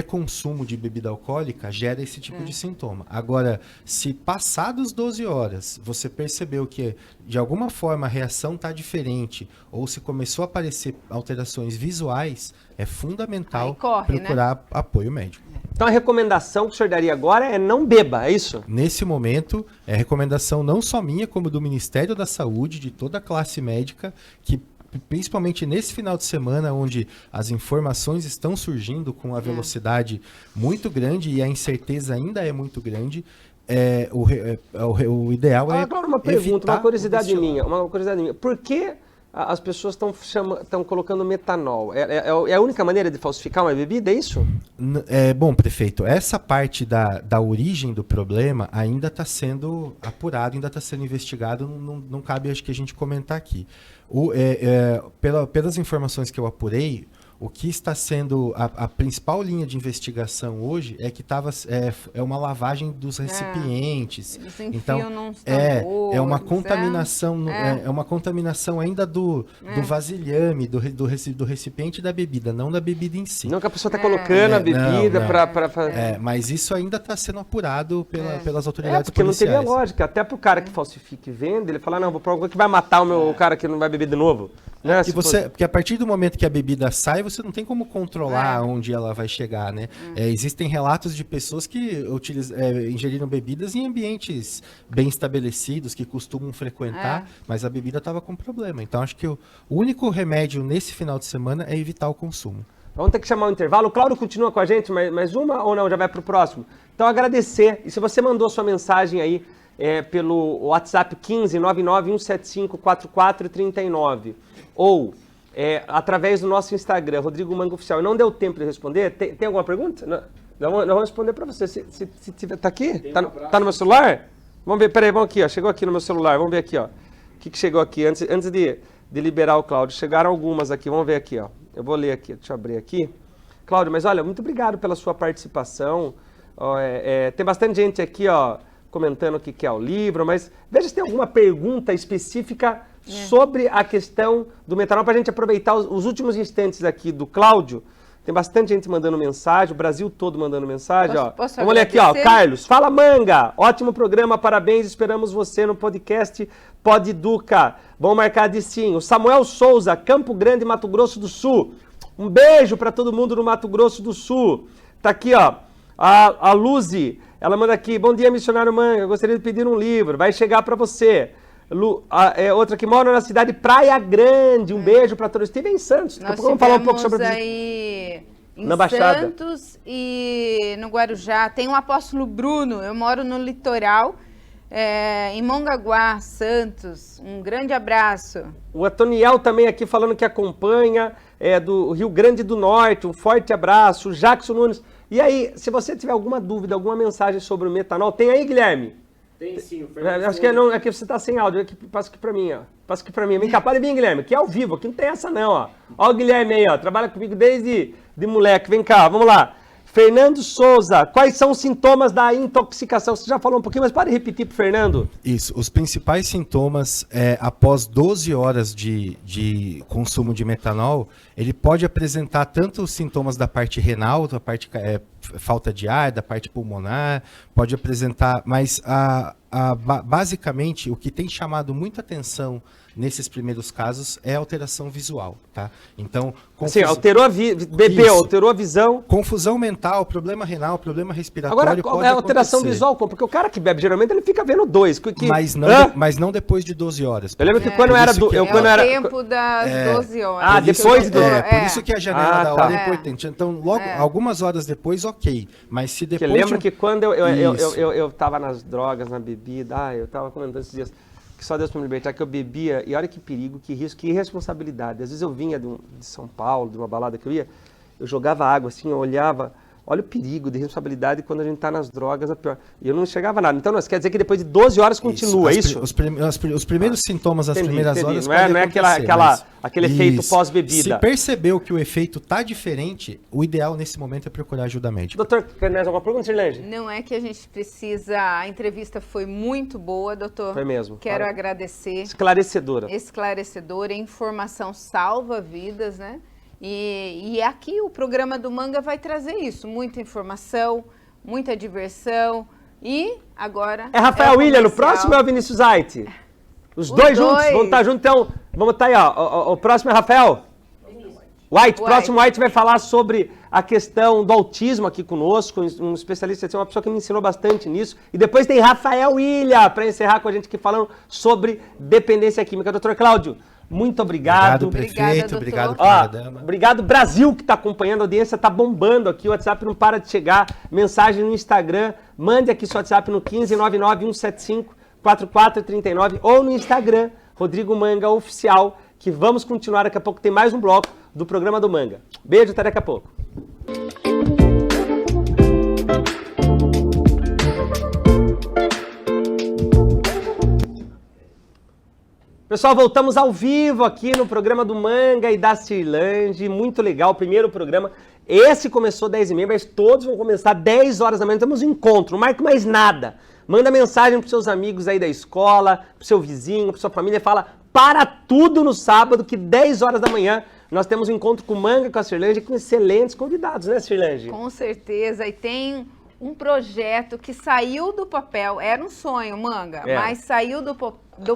consumo de bebida alcoólica gera esse tipo de sintoma. Agora, se passados 12 horas você percebeu que de alguma forma a reação está diferente ou se começou a aparecer alterações visuais, é fundamental procurar apoio médico. Então a recomendação que o senhor daria agora é não beba, é isso? Nesse momento, é recomendação não só minha, como do Ministério da Saúde, de toda a classe médica, que principalmente nesse final de semana, onde as informações estão surgindo com uma velocidade muito grande e a incerteza ainda é muito grande, o ideal é agora uma pergunta, uma curiosidade minha. Por que as pessoas estão colocando metanol? É a única maneira de falsificar uma bebida, é isso? Bom, prefeito, essa parte da origem do problema ainda está sendo apurado, ainda está sendo investigado, não cabe acho que a gente comentar aqui. Pelas informações que eu apurei, o que está sendo a principal linha de investigação hoje é que é uma lavagem dos recipientes. Então é uma contaminação, é uma contaminação ainda do vasilhame, do recipiente da bebida, não da bebida em si. Não que a pessoa está colocando a bebida para mas isso ainda está sendo apurado pelas autoridades porque policiais. Não teria lógica, até para o cara que falsifica e vende, ele fala, não, vou provar que vai matar o cara que não vai beber de novo. Né? Porque a partir do momento que a bebida sai, você não tem como controlar onde ela vai chegar, né? Existem relatos de pessoas que ingeriram bebidas em ambientes bem estabelecidos, que costumam frequentar, mas a bebida estava com problema. Então, acho que o único remédio nesse final de semana é evitar o consumo. Vamos ter que chamar o intervalo. O Cláudio continua com a gente, mais uma ou não? Já vai para o próximo? Então, agradecer. E se você mandou sua mensagem aí pelo WhatsApp 15 99175 4439 ou através do nosso Instagram, Rodrigo Manga Oficial. Não deu tempo de responder? Tem alguma pergunta? Não vamos responder para você. Se tiver, tá aqui? Tá no meu celular? Vamos ver, peraí, vamos aqui, ó. Chegou aqui no meu celular, vamos ver aqui, ó. O que chegou aqui antes de liberar o Cláudio? Chegaram algumas aqui, vamos ver aqui, ó. Eu vou ler aqui, deixa eu abrir aqui. Cláudio, mas olha, muito obrigado pela sua participação. Tem bastante gente aqui, ó, comentando o que é o livro, mas veja se tem alguma pergunta específica sobre a questão do metanol, para a gente aproveitar os últimos instantes aqui do Cláudio. Tem bastante gente mandando mensagem, o Brasil todo mandando mensagem. Vamos ler aqui, ó. Carlos, fala Manga, ótimo programa, parabéns, esperamos você no podcast Pod Educa. Vamos marcar de sim. O Samuel Souza, Campo Grande, Mato Grosso do Sul. Um beijo para todo mundo no Mato Grosso do Sul. Tá aqui, ó, a Luzi, ela manda aqui, bom dia, missionário Manga, gostaria de pedir um livro, vai chegar para você. Outra que mora na cidade Praia Grande, um beijo para todos. Estive em Santos, daqui a pouco vamos falar um pouco sobre aí na em Baixada. Santos e no Guarujá. Tem o apóstolo Bruno, eu moro no litoral, em Mongaguá, Santos. Um grande abraço. O Antoniel também aqui falando que acompanha, do Rio Grande do Norte, um forte abraço. O Jackson Nunes. E aí, se você tiver alguma dúvida, alguma mensagem sobre o metanol, tem aí, Guilherme? Tem sim, o Fernando. Acho que aqui você tá sem áudio, passa aqui pra mim, ó. Passa aqui pra mim. Vem cá, pode vir, Guilherme, aqui é ao vivo, aqui não tem essa não, ó. Ó o Guilherme aí, ó, trabalha comigo desde moleque. Vem cá, vamos lá. Fernando Souza, quais são os sintomas da intoxicação? Você já falou um pouquinho, mas pode repetir pro Fernando. Isso, os principais sintomas, após 12 horas de consumo de metanol, ele pode apresentar tanto os sintomas da parte renal, da parte falta de ar, da parte pulmonar, pode apresentar, mas basicamente o que tem chamado muita atenção nesses primeiros casos é alteração visual, tá? Então, assim, alterou alterou a visão. Confusão mental, problema renal, problema respiratório. Agora, qual é a alteração visual? Porque o cara que bebe, geralmente, ele fica vendo dois. Mas não depois de 12 horas. Eu lembro que quando era... o tempo das 12 horas. Depois de 12 horas. Por isso que a janela da hora é importante. Então, logo, algumas horas depois, ok. Mas se depois... Porque lembra que quando eu tava nas drogas, na bebida, eu tava comentando esses dias, que só Deus para me libertar, que eu bebia, e olha que perigo, que risco, que irresponsabilidade. Às vezes eu vinha de São Paulo, de uma balada que eu jogava água assim, eu olhava, olha o perigo de irresponsabilidade quando a gente está nas drogas, é pior. E eu não enxergava nada. Então, isso quer dizer que depois de 12 horas continua, isso? Os primeiros sintomas das primeiras horas não é aquele efeito pós-bebida. Se percebeu que o efeito está diferente, o ideal nesse momento é procurar ajuda médica. Doutor, quer mais alguma pergunta, Sirlene? Não é que a gente precisa... A entrevista foi muito boa, doutor. Foi mesmo. Quero agradecer. Esclarecedora. Esclarecedora. Informação salva vidas, né? E aqui o programa do Manga vai trazer isso, muita informação, muita diversão e agora... É Rafael William, no próximo é o Vinícius Aite? Os dois juntos, vamos estar juntos, então, vamos estar aí, ó, o próximo é Rafael? White, próximo White vai falar sobre a questão do autismo aqui conosco, um especialista, uma pessoa que me ensinou bastante nisso. E depois tem Rafael William, para encerrar com a gente aqui falando sobre dependência química. Doutor Cláudio, muito obrigado. Obrigado, prefeito. Obrigado, dama. Obrigado, Brasil, que está acompanhando. A audiência está bombando aqui. O WhatsApp não para de chegar. Mensagem no Instagram. Mande aqui seu WhatsApp no 15991754439 ou no Instagram, Rodrigo Manga Oficial, que vamos continuar. Daqui a pouco tem mais um bloco do programa do Manga. Beijo, até daqui a pouco. Pessoal, voltamos ao vivo aqui no programa do Manga e da Cirlange, muito legal, primeiro programa. Esse começou 10h30, mas todos vão começar 10 horas da manhã, temos um encontro, não marque mais nada. Manda mensagem para seus amigos aí da escola, para seu vizinho, para sua família, fala para tudo no sábado, que 10 horas da manhã nós temos um encontro com o Manga, com a Cirlange, com excelentes convidados, né, Cirlange? Com certeza, e tem um projeto que saiu do papel, era um sonho, Manga, mas saiu do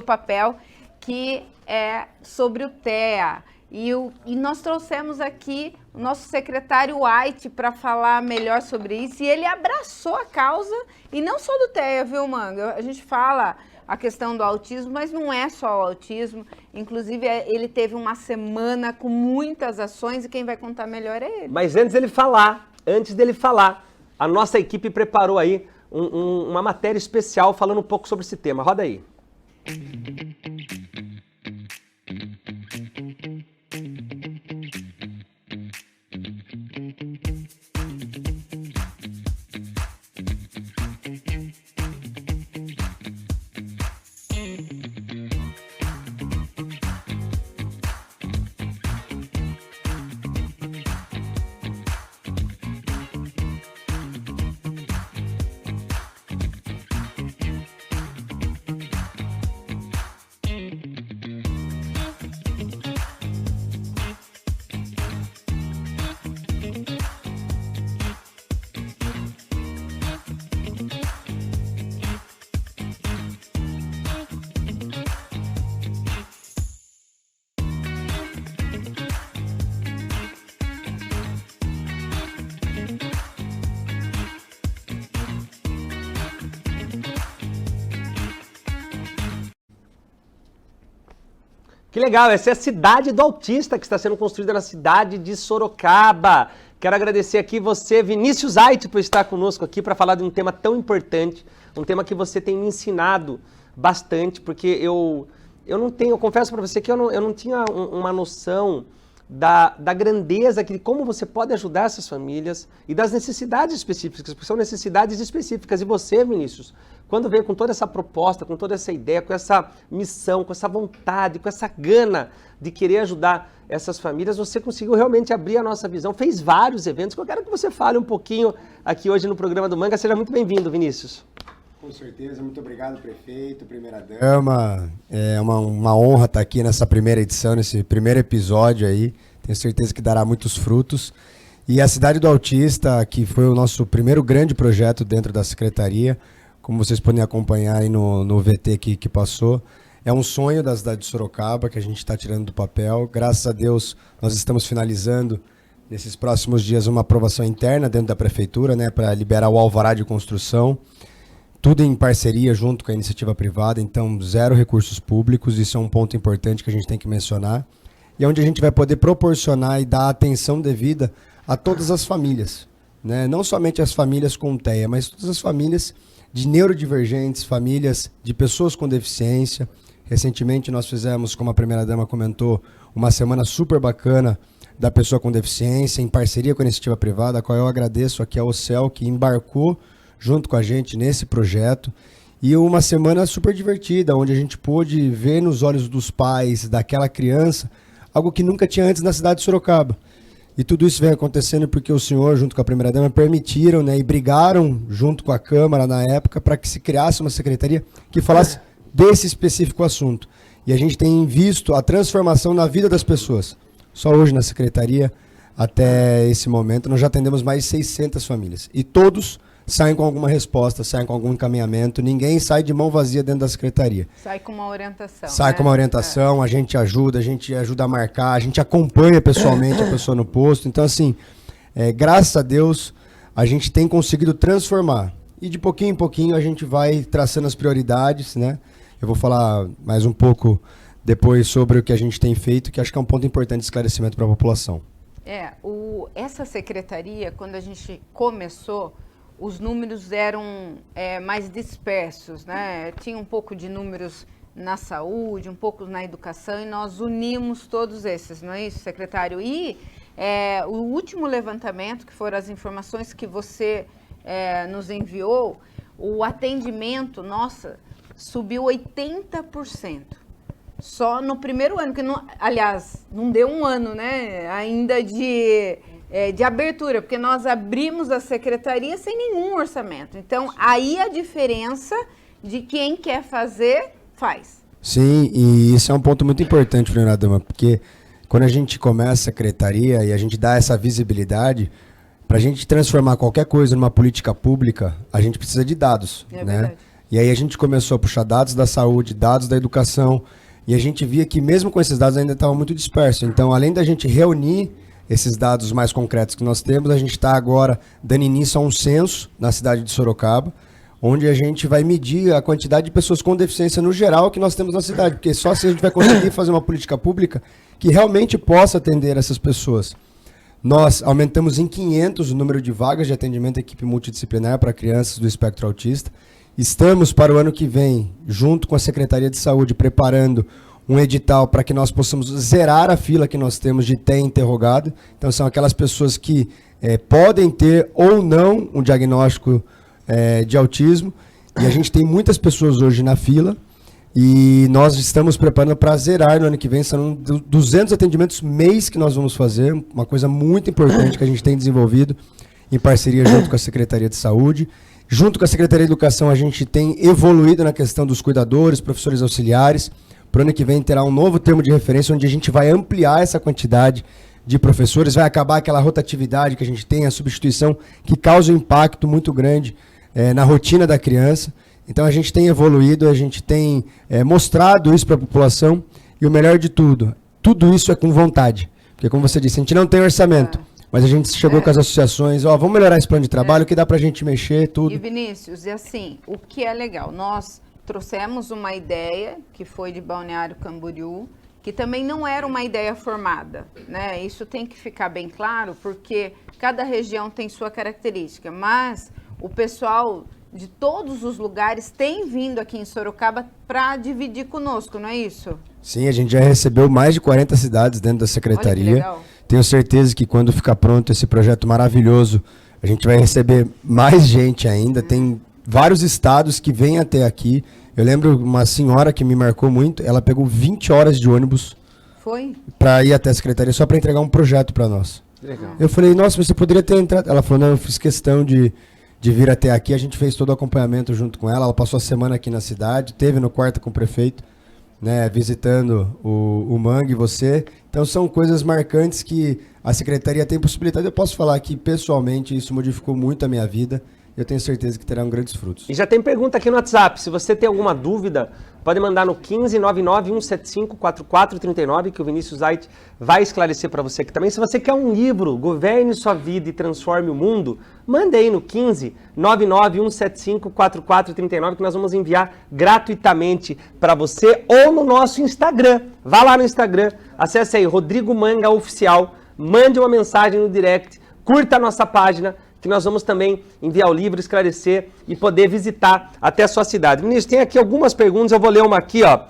papel, que é sobre o TEA. E nós trouxemos aqui o nosso secretário White para falar melhor sobre isso. E ele abraçou a causa, e não só do TEA, viu, Manga? A gente fala a questão do autismo, mas não é só o autismo. Inclusive, ele teve uma semana com muitas ações, e quem vai contar melhor é ele. Mas antes dele falar, a nossa equipe preparou aí uma matéria especial falando um pouco sobre esse tema. Roda aí. Que legal, essa é a cidade do autista que está sendo construída na cidade de Sorocaba. Quero agradecer aqui você, Vinícius Ait, por estar conosco aqui para falar de um tema tão importante, um tema que você tem me ensinado bastante, porque eu confesso para você que eu não tinha uma noção da grandeza, de como você pode ajudar essas famílias e das necessidades específicas, porque são necessidades específicas. E você, Vinícius, quando veio com toda essa proposta, com toda essa ideia, com essa missão, com essa vontade, com essa gana de querer ajudar essas famílias, você conseguiu realmente abrir a nossa visão, fez vários eventos, que eu quero que você fale um pouquinho aqui hoje no programa do Manga. Seja muito bem-vindo, Vinícius. Com certeza, muito obrigado, prefeito, primeira-dama. É uma honra estar aqui nessa primeira edição, nesse primeiro episódio aí. Tenho certeza que dará muitos frutos. E a Cidade do Autista, que foi o nosso primeiro grande projeto dentro da Secretaria, como vocês podem acompanhar aí no VT que passou, é um sonho da cidade de Sorocaba que a gente está tirando do papel. Graças a Deus, nós estamos finalizando nesses próximos dias uma aprovação interna dentro da Prefeitura, né, para liberar o alvará de construção. Tudo em parceria junto com a iniciativa privada, então 0 recursos públicos, isso é um ponto importante que a gente tem que mencionar. E é onde a gente vai poder proporcionar e dar atenção devida a todas as famílias, né? Não somente as famílias com TEA, mas todas as famílias de neurodivergentes, famílias de pessoas com deficiência. Recentemente nós fizemos, como a primeira-dama comentou, uma semana super bacana da pessoa com deficiência, em parceria com a iniciativa privada, a qual eu agradeço aqui ao CEL, que embarcou junto com a gente nesse projeto, e uma semana super divertida, onde a gente pôde ver nos olhos dos pais daquela criança algo que nunca tinha antes na cidade de Sorocaba. E tudo isso vem acontecendo porque o senhor, junto com a primeira-dama, permitiram, né, e brigaram junto com a Câmara na época para que se criasse uma secretaria que falasse desse específico assunto. E a gente tem visto a transformação na vida das pessoas. Só hoje na secretaria, até esse momento, nós já atendemos mais de 600 famílias. E todos saem com alguma resposta, saem com algum encaminhamento, ninguém sai de mão vazia dentro da secretaria. Sai com uma orientação. Sai, né, com uma orientação, a gente ajuda a marcar, a gente acompanha pessoalmente a pessoa no posto. Então, assim, graças a Deus, a gente tem conseguido transformar. E de pouquinho em pouquinho a gente vai traçando as prioridades, né? Eu vou falar mais um pouco depois sobre o que a gente tem feito, que acho que é um ponto importante de esclarecimento para a população. Essa secretaria, quando a gente começou, os números eram mais dispersos, né? Tinha um pouco de números na saúde, um pouco na educação, e nós unimos todos esses, não é isso, secretário? E o último levantamento, que foram as informações que você nos enviou, o atendimento, nossa, subiu 80%. Só no primeiro ano, que aliás, não deu um ano, né? Ainda de abertura, porque nós abrimos a secretaria sem nenhum orçamento. Então, aí a diferença de quem quer fazer, faz. Sim, e isso é um ponto muito importante, primeira-dama, porque quando a gente começa a secretaria e a gente dá essa visibilidade, para a gente transformar qualquer coisa numa política pública, a gente precisa de dados, né? Verdade. E aí a gente começou a puxar dados da saúde, dados da educação, e a gente via que mesmo com esses dados ainda estava muito disperso. Então, além da gente reunir esses dados mais concretos que nós temos, a gente está agora dando início a um censo na cidade de Sorocaba, onde a gente vai medir a quantidade de pessoas com deficiência no geral que nós temos na cidade, porque só assim a gente vai conseguir fazer uma política pública que realmente possa atender essas pessoas. Nós aumentamos em 500 o número de vagas de atendimento à equipe multidisciplinar para crianças do espectro autista. Estamos para o ano que vem, junto com a Secretaria de Saúde, preparando um edital para que nós possamos zerar a fila que nós temos de TEA interrogado. Então, são aquelas pessoas que podem ter ou não um diagnóstico de autismo. E a gente tem muitas pessoas hoje na fila e nós estamos preparando para zerar no ano que vem. São 200 atendimentos mês que nós vamos fazer, uma coisa muito importante que a gente tem desenvolvido em parceria junto com a Secretaria de Saúde. Junto com a Secretaria de Educação, a gente tem evoluído na questão dos cuidadores, professores auxiliares. Para o ano que vem terá um novo termo de referência, onde a gente vai ampliar essa quantidade de professores, vai acabar aquela rotatividade que a gente tem, a substituição, que causa um impacto muito grande na rotina da criança. Então a gente tem evoluído, a gente tem mostrado isso para a população, e o melhor de tudo isso é com vontade. Porque, como você disse, a gente não tem orçamento. Mas a gente chegou com as associações, vamos melhorar esse plano de trabalho, que dá pra gente mexer, tudo. E Vinícius, e assim, o que é legal, nós trouxemos uma ideia que foi de Balneário Camboriú que também não era uma ideia formada, né? Isso tem que ficar bem claro, porque cada região tem sua característica, mas o pessoal de todos os lugares tem vindo aqui em Sorocaba para dividir conosco, não é isso? Sim, a gente já recebeu mais de 40 cidades dentro da secretaria. Olha que legal. Tenho certeza que quando ficar pronto esse projeto maravilhoso, a gente vai receber mais gente ainda. Tem vários estados que vêm até aqui. Eu lembro uma senhora que me marcou muito, ela pegou 20 horas de ônibus para ir até a secretaria só para entregar um projeto para nós. Legal. Eu falei, nossa, você poderia ter entrado. Ela falou, não, eu fiz questão de vir até aqui. A gente fez todo o acompanhamento junto com ela. Ela passou a semana aqui na cidade, teve no quarto com o prefeito, né, visitando o Mangue e você. Então são coisas marcantes que a secretaria tem possibilidade. Eu posso falar que pessoalmente isso modificou muito a minha vida. Eu tenho certeza que terão grandes frutos. E já tem pergunta aqui no WhatsApp. Se você tem alguma dúvida, pode mandar no 15991754439, que o Vinícius Zait vai esclarecer para você aqui também. Se você quer um livro, Governe Sua Vida e Transforme o Mundo, manda aí no 15991754439, que nós vamos enviar gratuitamente para você, ou no nosso Instagram. Vá lá no Instagram, acesse aí Rodrigo Manga Oficial, mande uma mensagem no direct, curta a nossa página, que nós vamos também enviar o livro, esclarecer e poder visitar até a sua cidade. Ministro, tem aqui algumas perguntas, eu vou ler uma aqui, ó.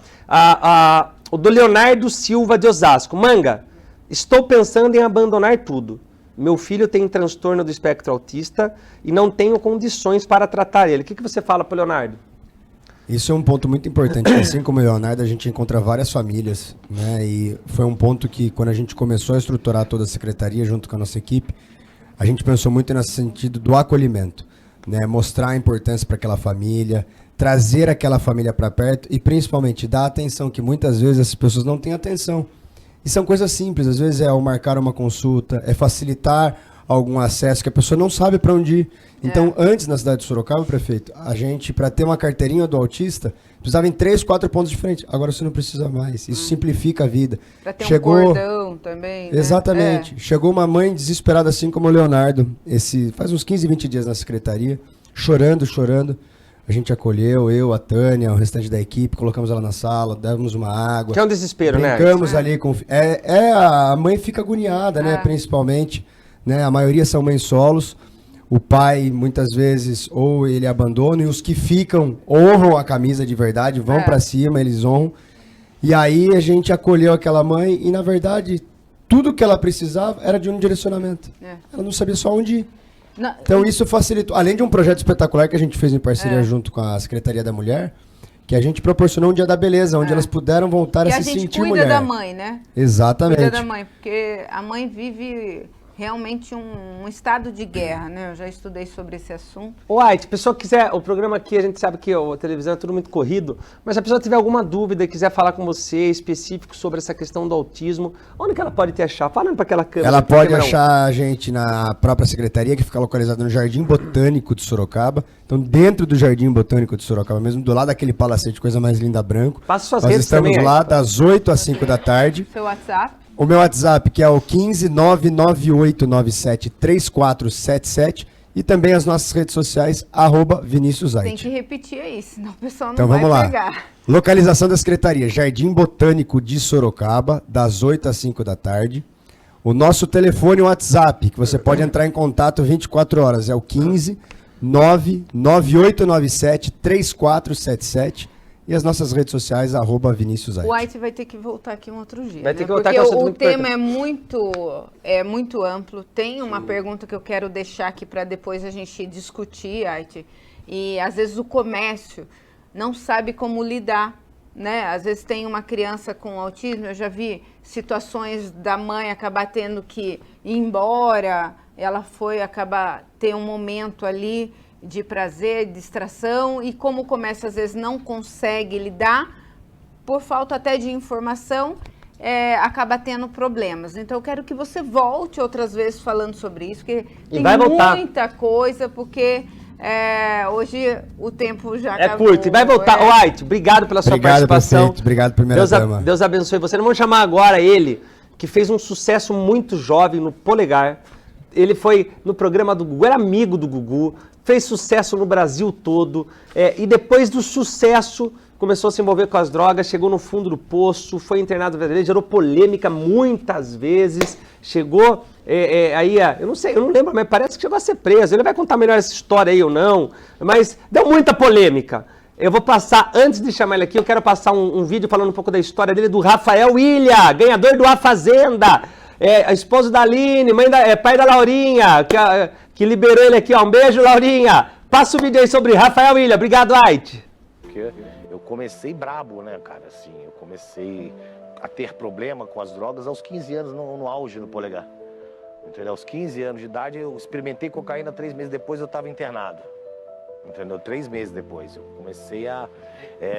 O do Leonardo Silva de Osasco. Manga, estou pensando em abandonar tudo. Meu filho tem transtorno do espectro autista e não tenho condições para tratar ele. O que você fala para o Leonardo? Isso é um ponto muito importante. Assim como o Leonardo, a gente encontra várias famílias, né? E foi um ponto que, quando a gente começou a estruturar toda a secretaria junto com a nossa equipe, a gente pensou muito nesse sentido do acolhimento, né? Mostrar a importância para aquela família, trazer aquela família para perto e principalmente dar atenção, que muitas vezes essas pessoas não têm atenção. E são coisas simples, às vezes é marcar uma consulta, é facilitar algum acesso que a pessoa não sabe para onde ir. Então, antes na cidade de Sorocaba, prefeito, a gente, para ter uma carteirinha do autista, precisava em 3, 4 pontos diferentes. Agora você não precisa mais. Isso simplifica a vida. Para ter um cordão também. Né? Exatamente. Chegou uma mãe desesperada, assim como o Leonardo, faz uns 15, 20 dias na secretaria, chorando. A gente acolheu, eu, a Tânia, o restante da equipe, colocamos ela na sala, demos uma água. Que é um desespero, né? Brincamos ali com... a mãe fica agoniada, né? Principalmente. Né? A maioria são mães solos. O pai, muitas vezes, ou ele abandona, e os que ficam honram a camisa de verdade, vão pra cima, eles honram. E aí a gente acolheu aquela mãe e, na verdade, tudo que ela precisava era de um direcionamento. Ela não sabia só onde ir. Então isso facilitou, além de um projeto espetacular que a gente fez em parceria junto com a Secretaria da Mulher, que a gente proporcionou um dia da beleza, onde elas puderam voltar a se sentir mulher. Que a gente cuida da mãe, né? Exatamente. Cuida da mãe, porque a mãe vive realmente um estado de guerra, né? Eu já estudei sobre esse assunto. White, se a pessoa quiser, o programa aqui, a gente sabe que a televisão é tudo muito corrido, mas se a pessoa tiver alguma dúvida e quiser falar com você específico sobre essa questão do autismo, onde que ela pode te achar? Falando para aquela câmera. Ela pode achar a gente na própria secretaria, que fica localizada no Jardim Botânico de Sorocaba. Então, dentro do Jardim Botânico de Sorocaba mesmo, do lado daquele palacete, coisa mais linda, branco. Passa suas Nós redes estamos também, lá das 8 às 5 da tarde. Seu WhatsApp? O meu WhatsApp, que é o 15998973477, e também as nossas redes sociais, @Vinícius Zait. Tem que repetir aí, senão o pessoal não então, vai vamos lá. pegar. Localização da Secretaria, Jardim Botânico de Sorocaba, das 8 às 5 da tarde. O nosso telefone WhatsApp, que você pode entrar em contato 24 horas, é o 15998973477. E as nossas redes sociais, @Vinícius Zait. O White vai ter que voltar aqui um outro dia. Vai ter né? que voltar, porque que o tema é muito amplo. Tem uma pergunta que eu quero deixar aqui para depois a gente discutir, White. E às vezes o comércio não sabe como lidar, né? Às vezes tem uma criança com autismo, eu já vi situações da mãe acabar tendo que ir embora, ela acabar ter um momento ali de prazer, distração, e como o comércio às vezes não consegue lidar, por falta até de informação, acaba tendo problemas. Então eu quero que você volte outras vezes falando sobre isso, porque tem muita coisa, porque hoje o tempo já acabou. Curto, e vai voltar. White, obrigado pela sua participação. Prefeito. Obrigado, primeira dama. Deus abençoe você. Vamos chamar agora ele, que fez um sucesso muito jovem no Polegar. Ele foi no programa do Gugu, era amigo do Gugu, fez sucesso no Brasil todo, e depois do sucesso começou a se envolver com as drogas, chegou no fundo do poço, foi internado, gerou polêmica muitas vezes, chegou eu não sei, eu não lembro, mas parece que chegou a ser preso. Ele vai contar melhor essa história aí ou não, mas deu muita polêmica. Eu vou passar, antes de chamar ele aqui, eu quero passar um vídeo falando um pouco da história dele, do Rafael Ilha, ganhador do A Fazenda, esposo da Aline, pai da Laurinha, que liberou ele aqui, ó. Um beijo, Laurinha. Passa o vídeo aí sobre Rafael Ilha. Obrigado, Light. Porque eu comecei brabo, né, cara, assim, eu comecei a ter problema com as drogas aos 15 anos, no auge do polegar. Entendeu? Aos 15 anos de idade, eu experimentei cocaína, 3 meses depois eu estava internado. Entendeu? 3 meses depois. Eu comecei a...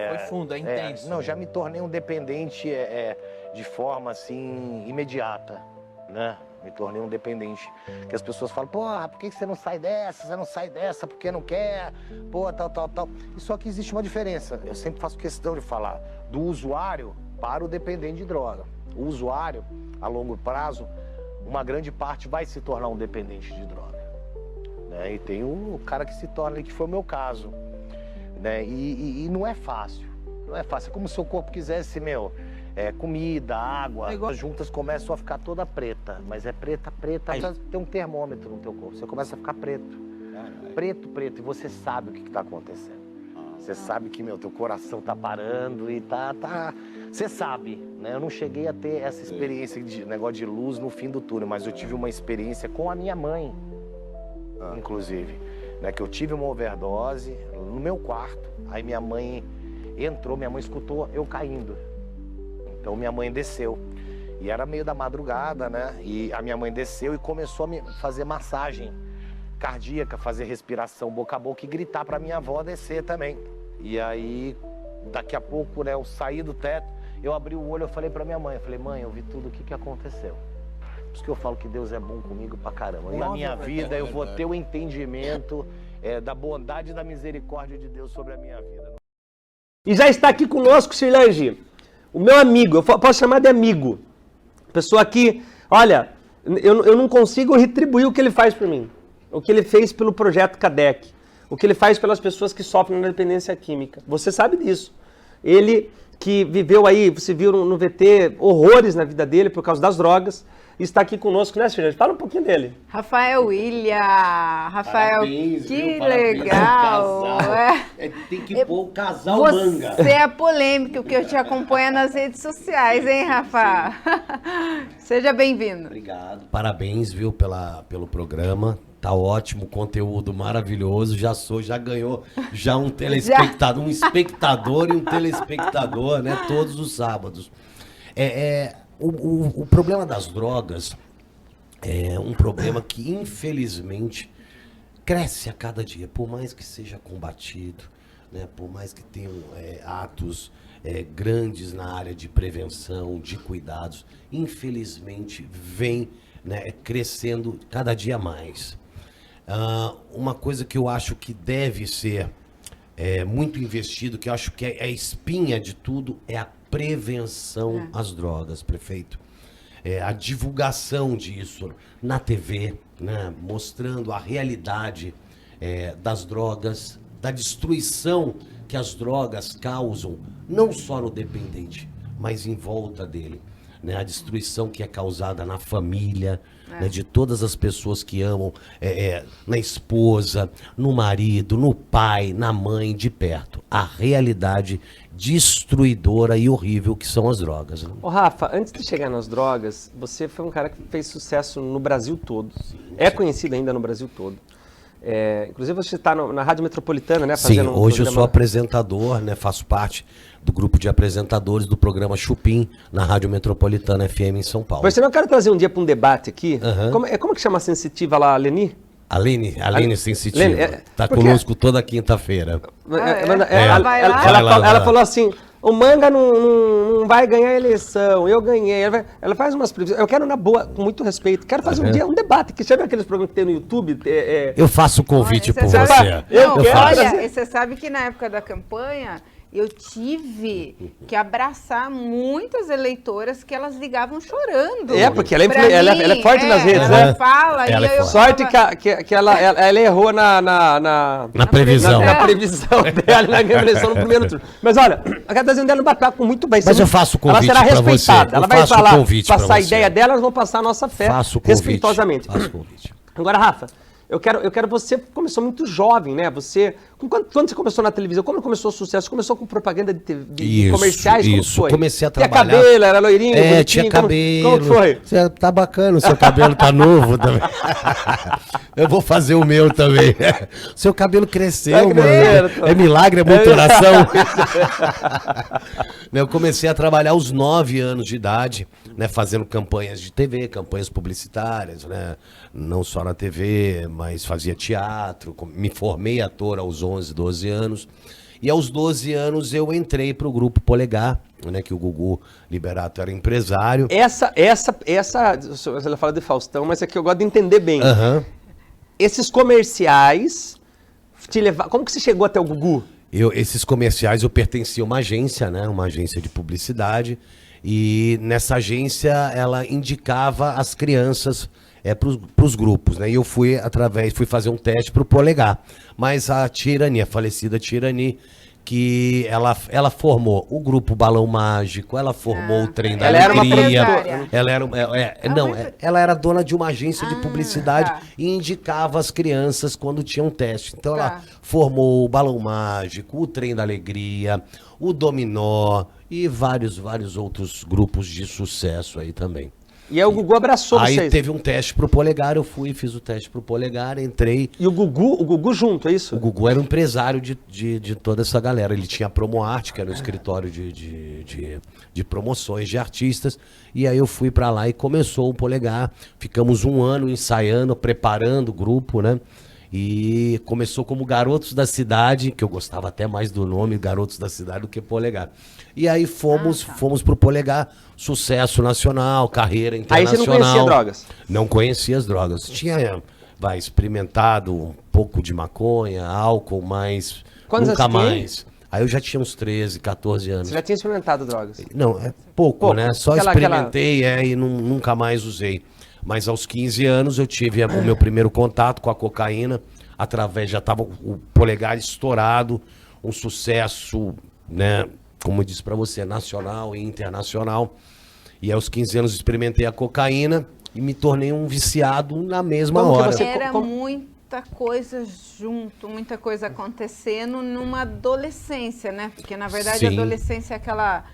Foi fundo, é intenso. Não, já me tornei um dependente de forma, assim, imediata, né? Me tornei um dependente. Que as pessoas falam, porra, por que você não sai dessa? Você não sai dessa porque não quer? Pô, tal. E só que existe uma diferença. Eu sempre faço questão de falar do usuário para o dependente de droga. O usuário, a longo prazo, uma grande parte vai se tornar um dependente de droga. Né? E tem o cara que se torna, que foi o meu caso. Né? E não é fácil. Não é fácil. É como se o corpo quisesse, comida, água, as juntas começam a ficar toda preta. Mas é preta. Tem um termômetro no teu corpo. Você começa a ficar preto. Preto. E você sabe o que está acontecendo. Você sabe que, teu coração tá parando e tá... Você sabe, né? Eu não cheguei a ter essa experiência de negócio de luz no fim do túnel, mas eu tive uma experiência com a minha mãe, inclusive, né? Que eu tive uma overdose no meu quarto. Aí minha mãe entrou, minha mãe escutou eu caindo. Então minha mãe desceu. E era meio da madrugada, né? E a minha mãe desceu e começou a me fazer massagem cardíaca, fazer respiração boca a boca e gritar pra minha avó descer também. E aí, daqui a pouco, né, eu saí do teto, eu abri o olho, eu falei pra minha mãe, mãe, eu vi tudo o que aconteceu. Por isso que eu falo que Deus é bom comigo pra caramba. E na minha vida eu vou ter o entendimento da bondade e da misericórdia de Deus sobre a minha vida. E já está aqui conosco, Cirlange, o meu amigo, eu posso chamar de amigo. Pessoa que, olha, eu não consigo retribuir o que ele faz por mim. O que ele fez pelo projeto CADEC, o que ele faz pelas pessoas que sofrem na dependência química. Você sabe disso. Ele que viveu aí, você viu no VT, horrores na vida dele por causa das drogas, está aqui conosco, né, Cirlange? Fala um pouquinho dele. Rafael Ilha. Rafael, parabéns, que parabéns, legal. Tem que pôr o casal Você Manga. Você é polêmico, porque eu te acompanho nas redes sociais, hein, Rafa? Seja bem-vindo. Obrigado. Parabéns, viu, pelo programa. Tá ótimo, conteúdo maravilhoso, já ganhou um telespectador, um espectador e um telespectador, né, todos os sábados. O problema das drogas é um problema que, infelizmente, cresce a cada dia, por mais que seja combatido, né, por mais que tenham atos grandes na área de prevenção, de cuidados, infelizmente vem, né, crescendo cada dia mais. Uma coisa que eu acho que deve ser muito investido, que eu acho que é a espinha de tudo, é a prevenção às drogas, prefeito. A divulgação disso na TV, né, mostrando a realidade das drogas, da destruição que as drogas causam, não só no dependente, mas em volta dele. Né, a destruição que é causada na família, né, de todas as pessoas que amam, na esposa, no marido, no pai, na mãe, de perto. A realidade destruidora e horrível que são as drogas. Né? Ô Rafa, antes de chegar nas drogas, você foi um cara que fez sucesso no Brasil todo. Sim, conhecido ainda no Brasil todo. Inclusive você está na Rádio Metropolitana, né? Sim, hoje eu sou apresentador, né? Faço parte do grupo de apresentadores do programa Chupim na Rádio Metropolitana FM em São Paulo. Mas eu quero trazer um dia para um debate aqui. Como que chama a sensitiva lá, Leni? Aline Sensitiva. Está conosco toda quinta-feira. Ela falou assim, o Manga não vai ganhar a eleição, eu ganhei. Ela faz umas previsões. Eu quero, na boa, com muito respeito, quero fazer um dia um debate, que sabe aqueles programas que tem no YouTube? Eu faço o convite por você. Olha, você sabe que na época da campanha, eu tive que abraçar muitas eleitoras que elas ligavam chorando. Porque ela é forte nas redes, ela né? fala, ela e eu sorte que ela errou na previsão. Na previsão dela na eleição no primeiro turno. Mas olha, a cadência dela bateu muito bem. Mas eu faço o convite ela será pra você. respeitada. Ela vai faço falar, convite passar a você. ideia dela, nós vamos passar a nossa fé respeitosamente. Faço convite. Agora, Rafa, eu quero você começou muito jovem, né? Você, quando você começou na televisão, como começou o sucesso? Começou com propaganda de comerciais? Como foi? Comecei a trabalhar. Tinha cabelo, era loirinho, bonitinho? Tinha cabelo. Como foi? Você tá bacana, o seu cabelo tá novo também. Eu vou fazer o meu também. Seu cabelo cresceu, mano. É milagre, é muita oração. Eu comecei a trabalhar aos 9 anos de idade, né? Fazendo campanhas de TV, campanhas publicitárias, né? Não só na TV, mas fazia teatro. Me formei ator aos 11, 12 anos. E aos 12 anos eu entrei pro Grupo Polegar, né? Que o Gugu Liberato era empresário. Ela fala de Faustão, mas é que eu gosto de entender bem. Esses comerciais te levaram... Como que você chegou até o Gugu? Esses comerciais eu pertencia a uma agência, né? Uma agência de publicidade. E nessa agência ela indicava as crianças para os grupos, né? E eu fui fazer um teste para o Polegar. Mas a Tirani, a falecida Tirani, que ela formou o grupo Balão Mágico, ela formou o Trem da Alegria. Ela era dona de uma agência de publicidade e indicava as crianças quando tinha um teste. Então ela formou o Balão Mágico, o Trem da Alegria, o Dominó e vários outros grupos de sucesso aí também. E aí o Gugu abraçou vocês. Aí teve um teste pro Polegar, eu fiz o teste pro Polegar, entrei. E o Gugu junto, é isso? O Gugu era um empresário de toda essa galera. Ele tinha a Promoarte, que era um escritório de promoções de artistas. E aí eu fui pra lá e começou o Polegar. Ficamos um ano ensaiando, preparando o grupo, né? E começou como Garotos da Cidade, que eu gostava até mais do nome Garotos da Cidade do que Polegar. E aí fomos pro Polegar, sucesso nacional, carreira internacional. Aí você não conhecia drogas? Não conhecia as drogas. Tinha, experimentado um pouco de maconha, álcool, mas nunca mais. Aí eu já tinha uns 13, 14 anos. Você já tinha experimentado drogas? Não, pouco, né? Só experimentei e nunca mais usei. Mas aos 15 anos eu tive o meu primeiro contato com a cocaína, já estava o Polegar estourado, um sucesso, né, como eu disse para você, nacional e internacional. E aos 15 anos experimentei a cocaína e me tornei um viciado na mesma hora. Era muita coisa junto, muita coisa acontecendo numa adolescência, né? Porque na verdade a adolescência é aquela...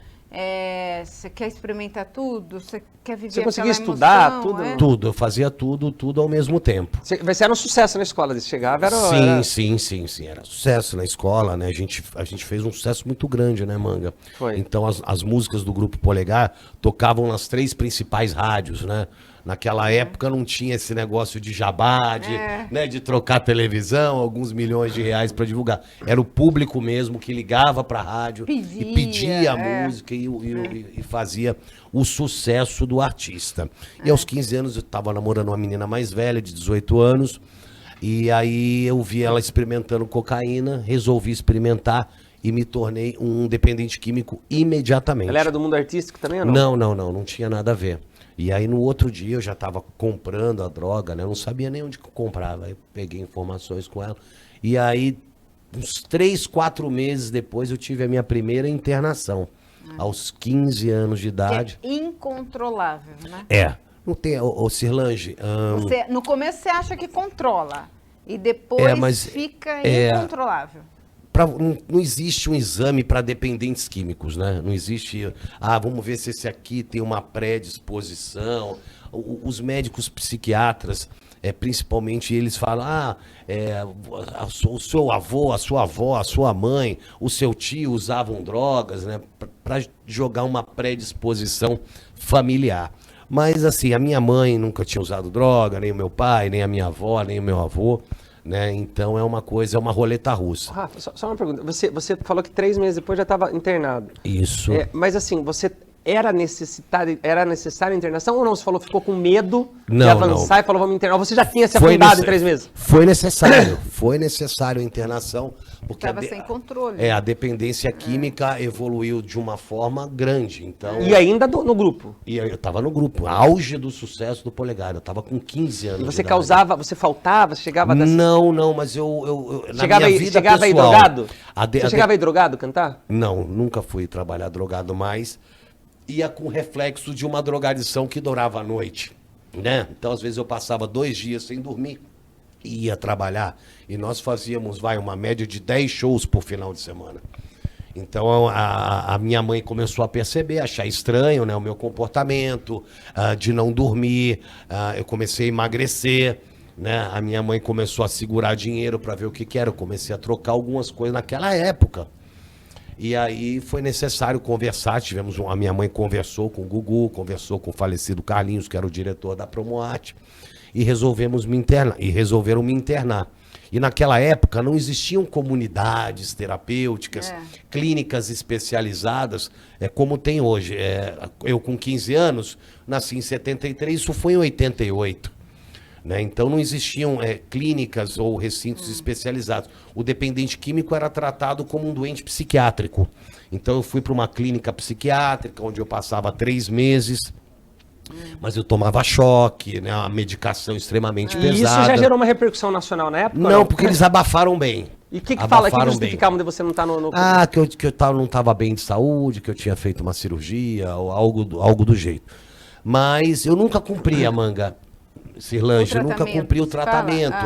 você quer experimentar tudo? Você quer viver Você conseguia emoção, estudar tudo? Tudo, eu fazia tudo ao mesmo tempo. Você era um sucesso na escola, você chegava, Sim, era sucesso na escola, né? A gente fez um sucesso muito grande, né, Manga? Foi. Então as músicas do Grupo Polegar tocavam nas 3 principais rádios, né? Naquela época não tinha esse negócio de jabá, né, de trocar televisão, alguns milhões de reais para divulgar. Era o público mesmo que ligava para a rádio e pedia a música e fazia o sucesso do artista. E aos 15 anos eu estava namorando uma menina mais velha, de 18 anos, e aí eu vi ela experimentando cocaína, resolvi experimentar e me tornei um dependente químico imediatamente. Ela era do mundo artístico também ou não? Não tinha nada a ver. E aí no outro dia eu já estava comprando a droga, né? Eu não sabia nem onde que eu comprava. Aí peguei informações com ela. E aí, uns 3, 4 meses depois, eu tive a minha primeira internação. Aos 15 anos de idade. É incontrolável, né? Não tem, Cirlange... no começo você acha que controla. E depois fica incontrolável. Não existe um exame para dependentes químicos, né? Não existe, vamos ver se esse aqui tem uma predisposição. Os médicos psiquiatras, principalmente eles falam, o seu avô, a sua avó, a sua mãe, o seu tio usavam drogas, né? Para jogar uma predisposição familiar. Mas assim, a minha mãe nunca tinha usado droga, nem o meu pai, nem a minha avó, nem o meu avô. Né? Então é uma roleta russa. Rafa, só uma pergunta. Você falou que 3 meses depois já estava internado. Isso. Mas assim, você era necessária a internação ou não? Você falou que ficou com medo de Não, avançar e falou, vamos internar. Você já tinha se Foi afundado nesse- em 3 meses? Foi necessário a internação, porque Estava sem controle. a dependência química evoluiu de uma forma grande. Então, E ainda no grupo? E eu tava no grupo, auge do sucesso do Polegar. Eu tava com 15 anos. E você de idade. causava, você faltava, você chegava... Não, mas eu na Chegava minha aí, vida chegava aí pessoal, drogado? Você Você chegava aí drogado cantar? Não, nunca fui trabalhar drogado, mas ia com reflexo de uma drogadição que durava a noite, né? Então, às vezes, eu passava 2 dias sem dormir e ia trabalhar. E nós fazíamos, uma média de 10 shows por final de semana. Então, a minha mãe começou a perceber, achar estranho, né, o meu comportamento, de não dormir. Eu comecei a emagrecer, né? A minha mãe começou a segurar dinheiro para ver o que era. Eu comecei a trocar algumas coisas naquela época. E aí foi necessário conversar. A minha mãe conversou com o Gugu, conversou com o falecido Carlinhos, que era o diretor da Promoarte, e resolveram me internar. E naquela época não existiam comunidades terapêuticas, clínicas especializadas, como tem hoje. Eu com 15 anos, nasci em 73, isso foi em 88. Né? Então não existiam clínicas ou recintos especializados. O dependente químico era tratado como um doente psiquiátrico. Então eu fui para uma clínica psiquiátrica, onde eu passava 3 meses, mas eu tomava choque, né? Uma medicação extremamente pesada. E isso já gerou uma repercussão nacional na época? Não, porque eles abafaram bem. E o que fala, que justificavam de você não estar no... Que eu não estava bem de saúde, que eu tinha feito uma cirurgia, ou algo do jeito. Mas eu nunca cumpri a manga. Cirlange, eu nunca cumpri o tratamento,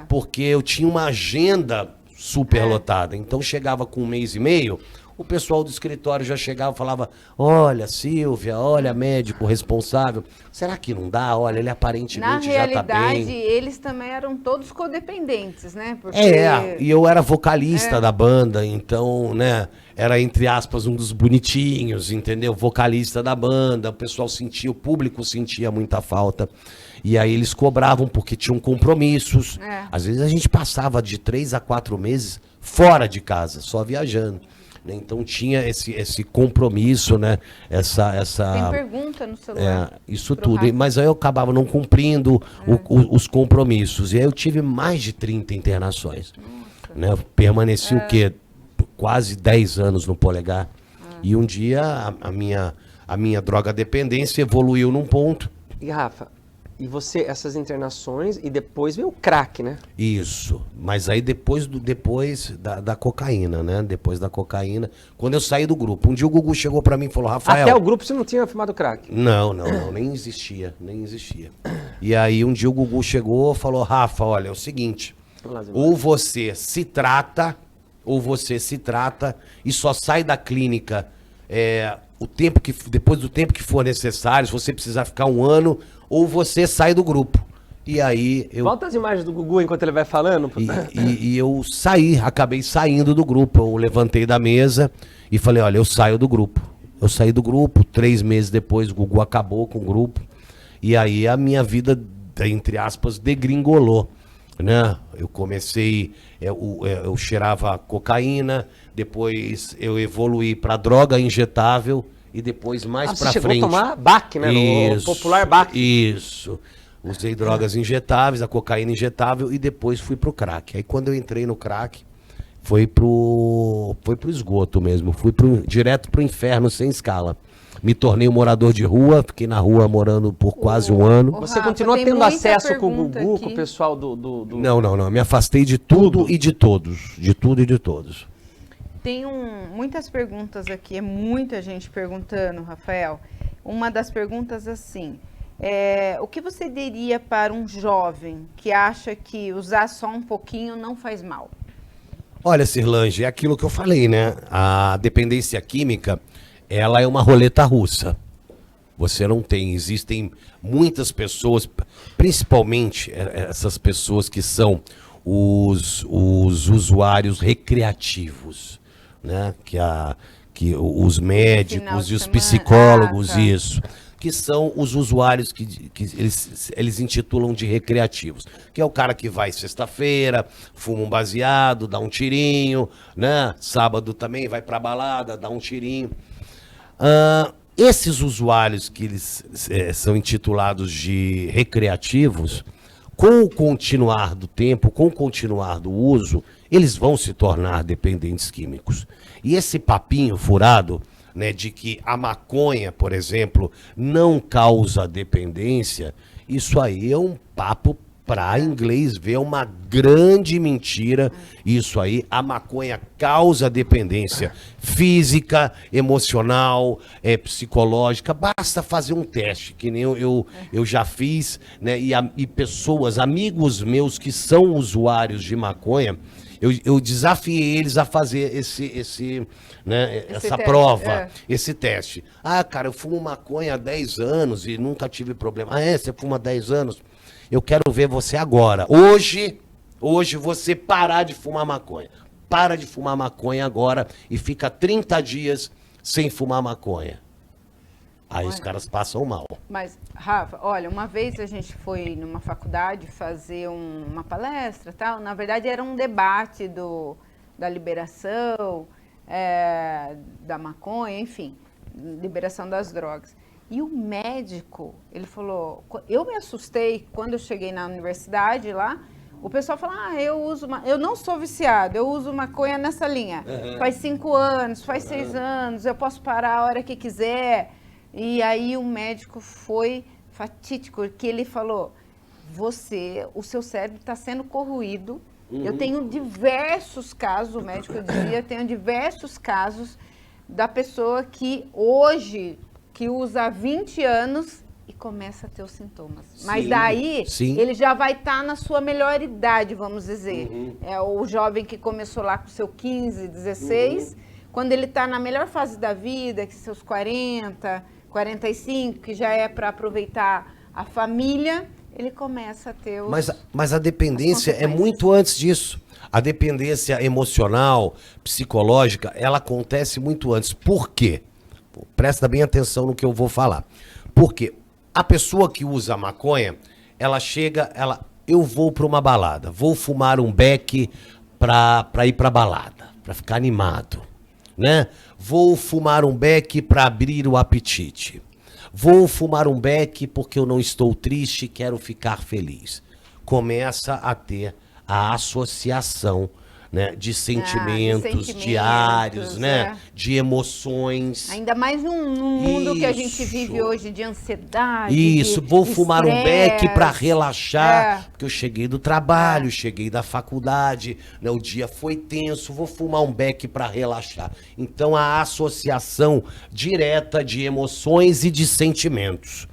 porque eu tinha uma agenda super lotada. Então chegava com 1 mês e meio, o pessoal do escritório já chegava e falava: olha, Silvia, olha, médico responsável, será que não dá? Olha, ele aparentemente já tá bem. Na realidade, eles também eram todos codependentes, né? Porque... E eu era vocalista da banda, então, né, era, entre aspas, um dos bonitinhos, entendeu? Vocalista da banda, o pessoal sentia, o público sentia muita falta. E aí eles cobravam porque tinham compromissos. Às vezes a gente passava de 3 a 4 meses fora de casa, só viajando. Né? Então tinha esse compromisso, né? Tem pergunta no celular. Isso tudo. Mas aí eu acabava não cumprindo os compromissos. E aí eu tive mais de 30 internações. Né? Eu permaneci o quê? Quase 10 anos no Polegar. E um dia a minha droga dependência evoluiu num ponto. E Rafa, e você, essas internações, e depois veio o crack, né? Isso, mas aí depois da cocaína, né? Depois da cocaína, quando eu saí do grupo. Um dia o Gugu chegou pra mim e falou: Rafael... Até o grupo você não tinha fumado crack? Não, nem existia. E aí um dia o Gugu chegou e falou: Rafa, olha, é o seguinte, ou você se trata e só sai da clínica depois do tempo que for necessário, se você precisar ficar 1 ano, ou você sai do grupo. E aí eu... Volta as imagens do Gugu enquanto ele vai falando. E eu acabei saindo do grupo. Eu levantei da mesa e falei: olha, eu saio do grupo. Eu saí do grupo, 3 meses depois o Gugu acabou com o grupo. E aí a minha vida, entre aspas, degringolou. Né? Eu comecei, eu cheirava cocaína, depois eu evoluí para droga injetável e depois mais para frente. Você chegou a tomar BAC, né? No popular BAC. Isso. Usei drogas injetáveis, a cocaína injetável e depois fui pro crack. Aí quando eu entrei no crack, foi pro esgoto mesmo, direto pro inferno sem escala. Me tornei um morador de rua, fiquei na rua morando por quase 1 ano. Você continua tendo acesso com o Gugu, com o pessoal do... Não, me afastei de tudo e de todos. De tudo e de todos. Tem muitas perguntas aqui, é muita gente perguntando, Rafael. Uma das perguntas assim, o que você diria para um jovem que acha que usar só um pouquinho não faz mal? Olha, Cirlange, é aquilo que eu falei, né? A dependência química, ela é uma roleta russa. Você não tem, existem muitas pessoas, principalmente essas pessoas que são os usuários recreativos, né? Que os médicos e os psicólogos, que são os usuários que eles intitulam de recreativos, que é o cara que vai sexta-feira, fuma um baseado, dá um tirinho, né? Sábado também vai pra balada, dá um tirinho. esses usuários que eles são intitulados de recreativos, com o continuar do tempo, com o continuar do uso, eles vão se tornar dependentes químicos. E esse papinho furado, né, de que a maconha, por exemplo, não causa dependência, isso aí é um papo para inglês ver, é uma grande mentira. Isso aí, a maconha causa dependência física, emocional, psicológica. Basta fazer um teste, que nem eu já fiz, né? E pessoas, amigos meus que são usuários de maconha, eu desafiei eles a fazer essa prova, esse teste. Ah, cara, eu fumo maconha há 10 anos e nunca tive problema. Ah, você fuma há 10 anos? Eu quero ver você agora. Hoje você parar de fumar maconha. Para de fumar maconha agora e fica 30 dias sem fumar maconha. Aí os caras passam mal. Mas, Rafa, olha, uma vez a gente foi numa faculdade fazer uma palestra e tal. Na verdade, era um debate da liberação, da maconha, enfim, liberação das drogas. E o médico, ele falou, eu me assustei quando eu cheguei na universidade lá, o pessoal falou, eu não sou viciado, eu uso maconha nessa linha. Faz 5 anos, faz 6 anos, eu posso parar a hora que quiser. E aí o médico foi fatídico, porque ele falou, o seu cérebro está sendo corroído. Eu tenho diversos casos, o médico dizia, tenho diversos casos da pessoa que hoje, que usa há 20 anos e começa a ter os sintomas. Sim, mas daí, ele já vai estar na sua melhor idade, vamos dizer. É o jovem que começou lá com seu 15, 16, quando ele está na melhor fase da vida, que seus 40, 45, que já é para aproveitar a família, ele começa a ter os... Mas a dependência é muito antes disso. A dependência emocional, psicológica, ela acontece muito antes. Por quê? Presta bem atenção no que eu vou falar. Porque a pessoa que usa maconha, ela chega, eu vou para uma balada, vou fumar um beck para ir para balada, para ficar animado, né? Vou fumar um beck para abrir o apetite. Vou fumar um beck porque eu não estou triste e quero ficar feliz. Começa a ter a associação, né, de sentimentos diários, né, de emoções. Ainda mais num mundo que a gente vive hoje de ansiedade. Isso, vou fumar um beck para relaxar, porque eu cheguei do trabalho, cheguei da faculdade, né, o dia foi tenso, vou fumar um beck para relaxar. Então a associação direta de emoções e de sentimentos.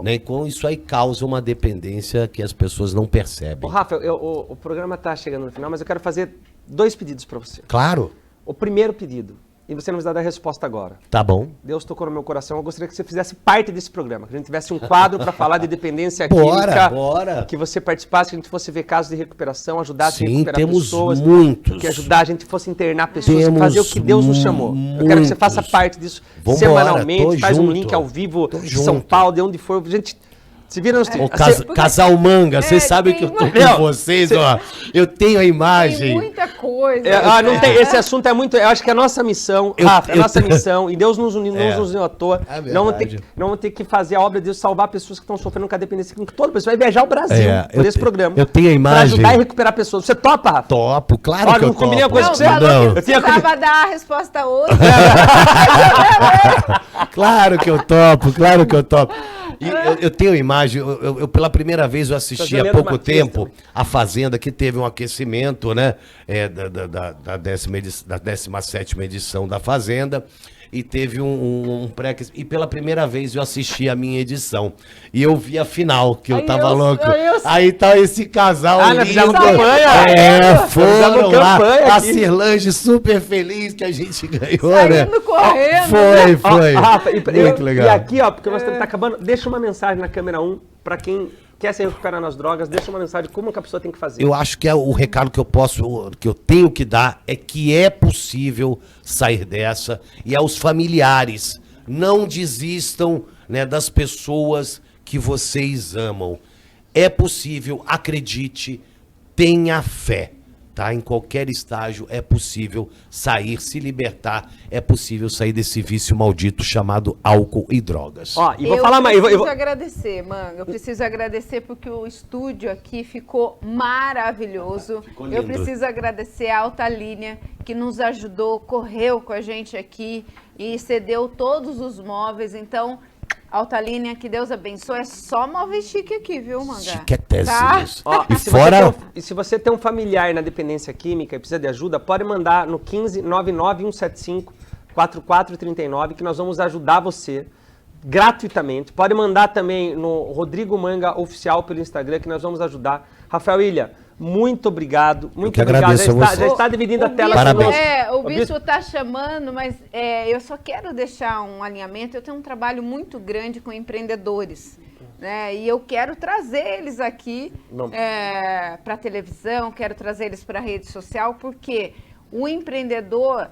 Né? Então isso aí causa uma dependência que as pessoas não percebem. Rafa, o programa está chegando no final, mas eu quero fazer 2 pedidos para você. Claro. O primeiro pedido, e você não vai dar a resposta agora. Tá bom. Deus tocou no meu coração, eu gostaria que você fizesse parte desse programa, que a gente tivesse um quadro para falar de dependência química. Bora. Que você participasse, que a gente fosse ver casos de recuperação, ajudasse a recuperar temos pessoas. Muitos. Que ajudar a gente fosse internar pessoas, fazer o que Deus nos chamou. Eu quero que você faça parte disso semanalmente, faz um link ao vivo de São Paulo, de onde for. Gente, se vira nos Casal Manga, vocês sabem que eu tô com vocês, ó. Eu tenho a imagem. Tem muita coisa. Não tem, esse assunto é muito. Eu acho que é a nossa missão, Rafa, é a nossa missão, e Deus nos uniu à toa. Não vamos ter que fazer a obra de Deus, salvar pessoas que estão sofrendo com a dependência química. Toda pessoa vai viajar ao Brasil por esse programa. Eu tenho a imagem. Pra ajudar e recuperar pessoas. Você topa, Rafa? Topo, claro. Olha, que eu topo. Combinei uma coisa com você? Não. Eu precisava dar a resposta hoje. Claro que eu topo. E eu tenho imagem, eu pela primeira vez eu assisti há pouco tempo a Fazenda, que teve um aquecimento, né, da 17ª edição da Fazenda, e teve um pré-aquecimento, e pela primeira vez eu assisti a minha edição, e eu vi a final, que eu tava louco. Aí tá esse casal lindo. Foram lá, a Cirlange super feliz que a gente ganhou, né? Correndo. Foi. Rafa, muito legal. E aqui, ó, porque nós estamos acabando, deixa uma mensagem na câmera 1 para quem quer se recuperar nas drogas, deixa uma mensagem como que a pessoa tem que fazer. Eu acho que o recado que eu tenho que dar é que é possível sair dessa, e aos familiares, não desistam, né, das pessoas que vocês amam. É possível, acredite, tenha fé. tá? Em qualquer estágio é possível sair, se libertar, é possível sair desse vício maldito chamado álcool e drogas. Ó, e vou falar mais. Eu preciso agradecer, Manga. Eu preciso agradecer porque o estúdio aqui ficou maravilhoso. Ficou lindo. Eu preciso agradecer a Alta Linha, que nos ajudou, correu com a gente aqui e cedeu todos os móveis. Então, Alta Linha, que Deus abençoe. É só móveis chique aqui, viu, Manga? Chiquetésimos. Ó, E se fora... se você tem um familiar na dependência química e precisa de ajuda, pode mandar no 15 99 175 4439 que nós vamos ajudar você gratuitamente. Pode mandar também no Rodrigo Manga Oficial pelo Instagram que nós vamos ajudar. Rafael Ilha, muito obrigado. Muito obrigado. Já está dividindo a tela. Parabéns. O Bispo está chamando, mas eu só quero deixar um alinhamento. Eu tenho um trabalho muito grande com empreendedores, né? E eu quero trazer eles aqui para a televisão, quero trazer eles para a rede social, porque o empreendedor,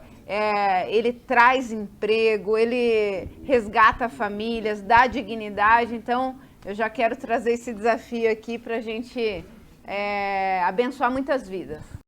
ele traz emprego, ele resgata famílias, dá dignidade. Então, eu já quero trazer esse desafio aqui para a gente abençoar muitas vidas.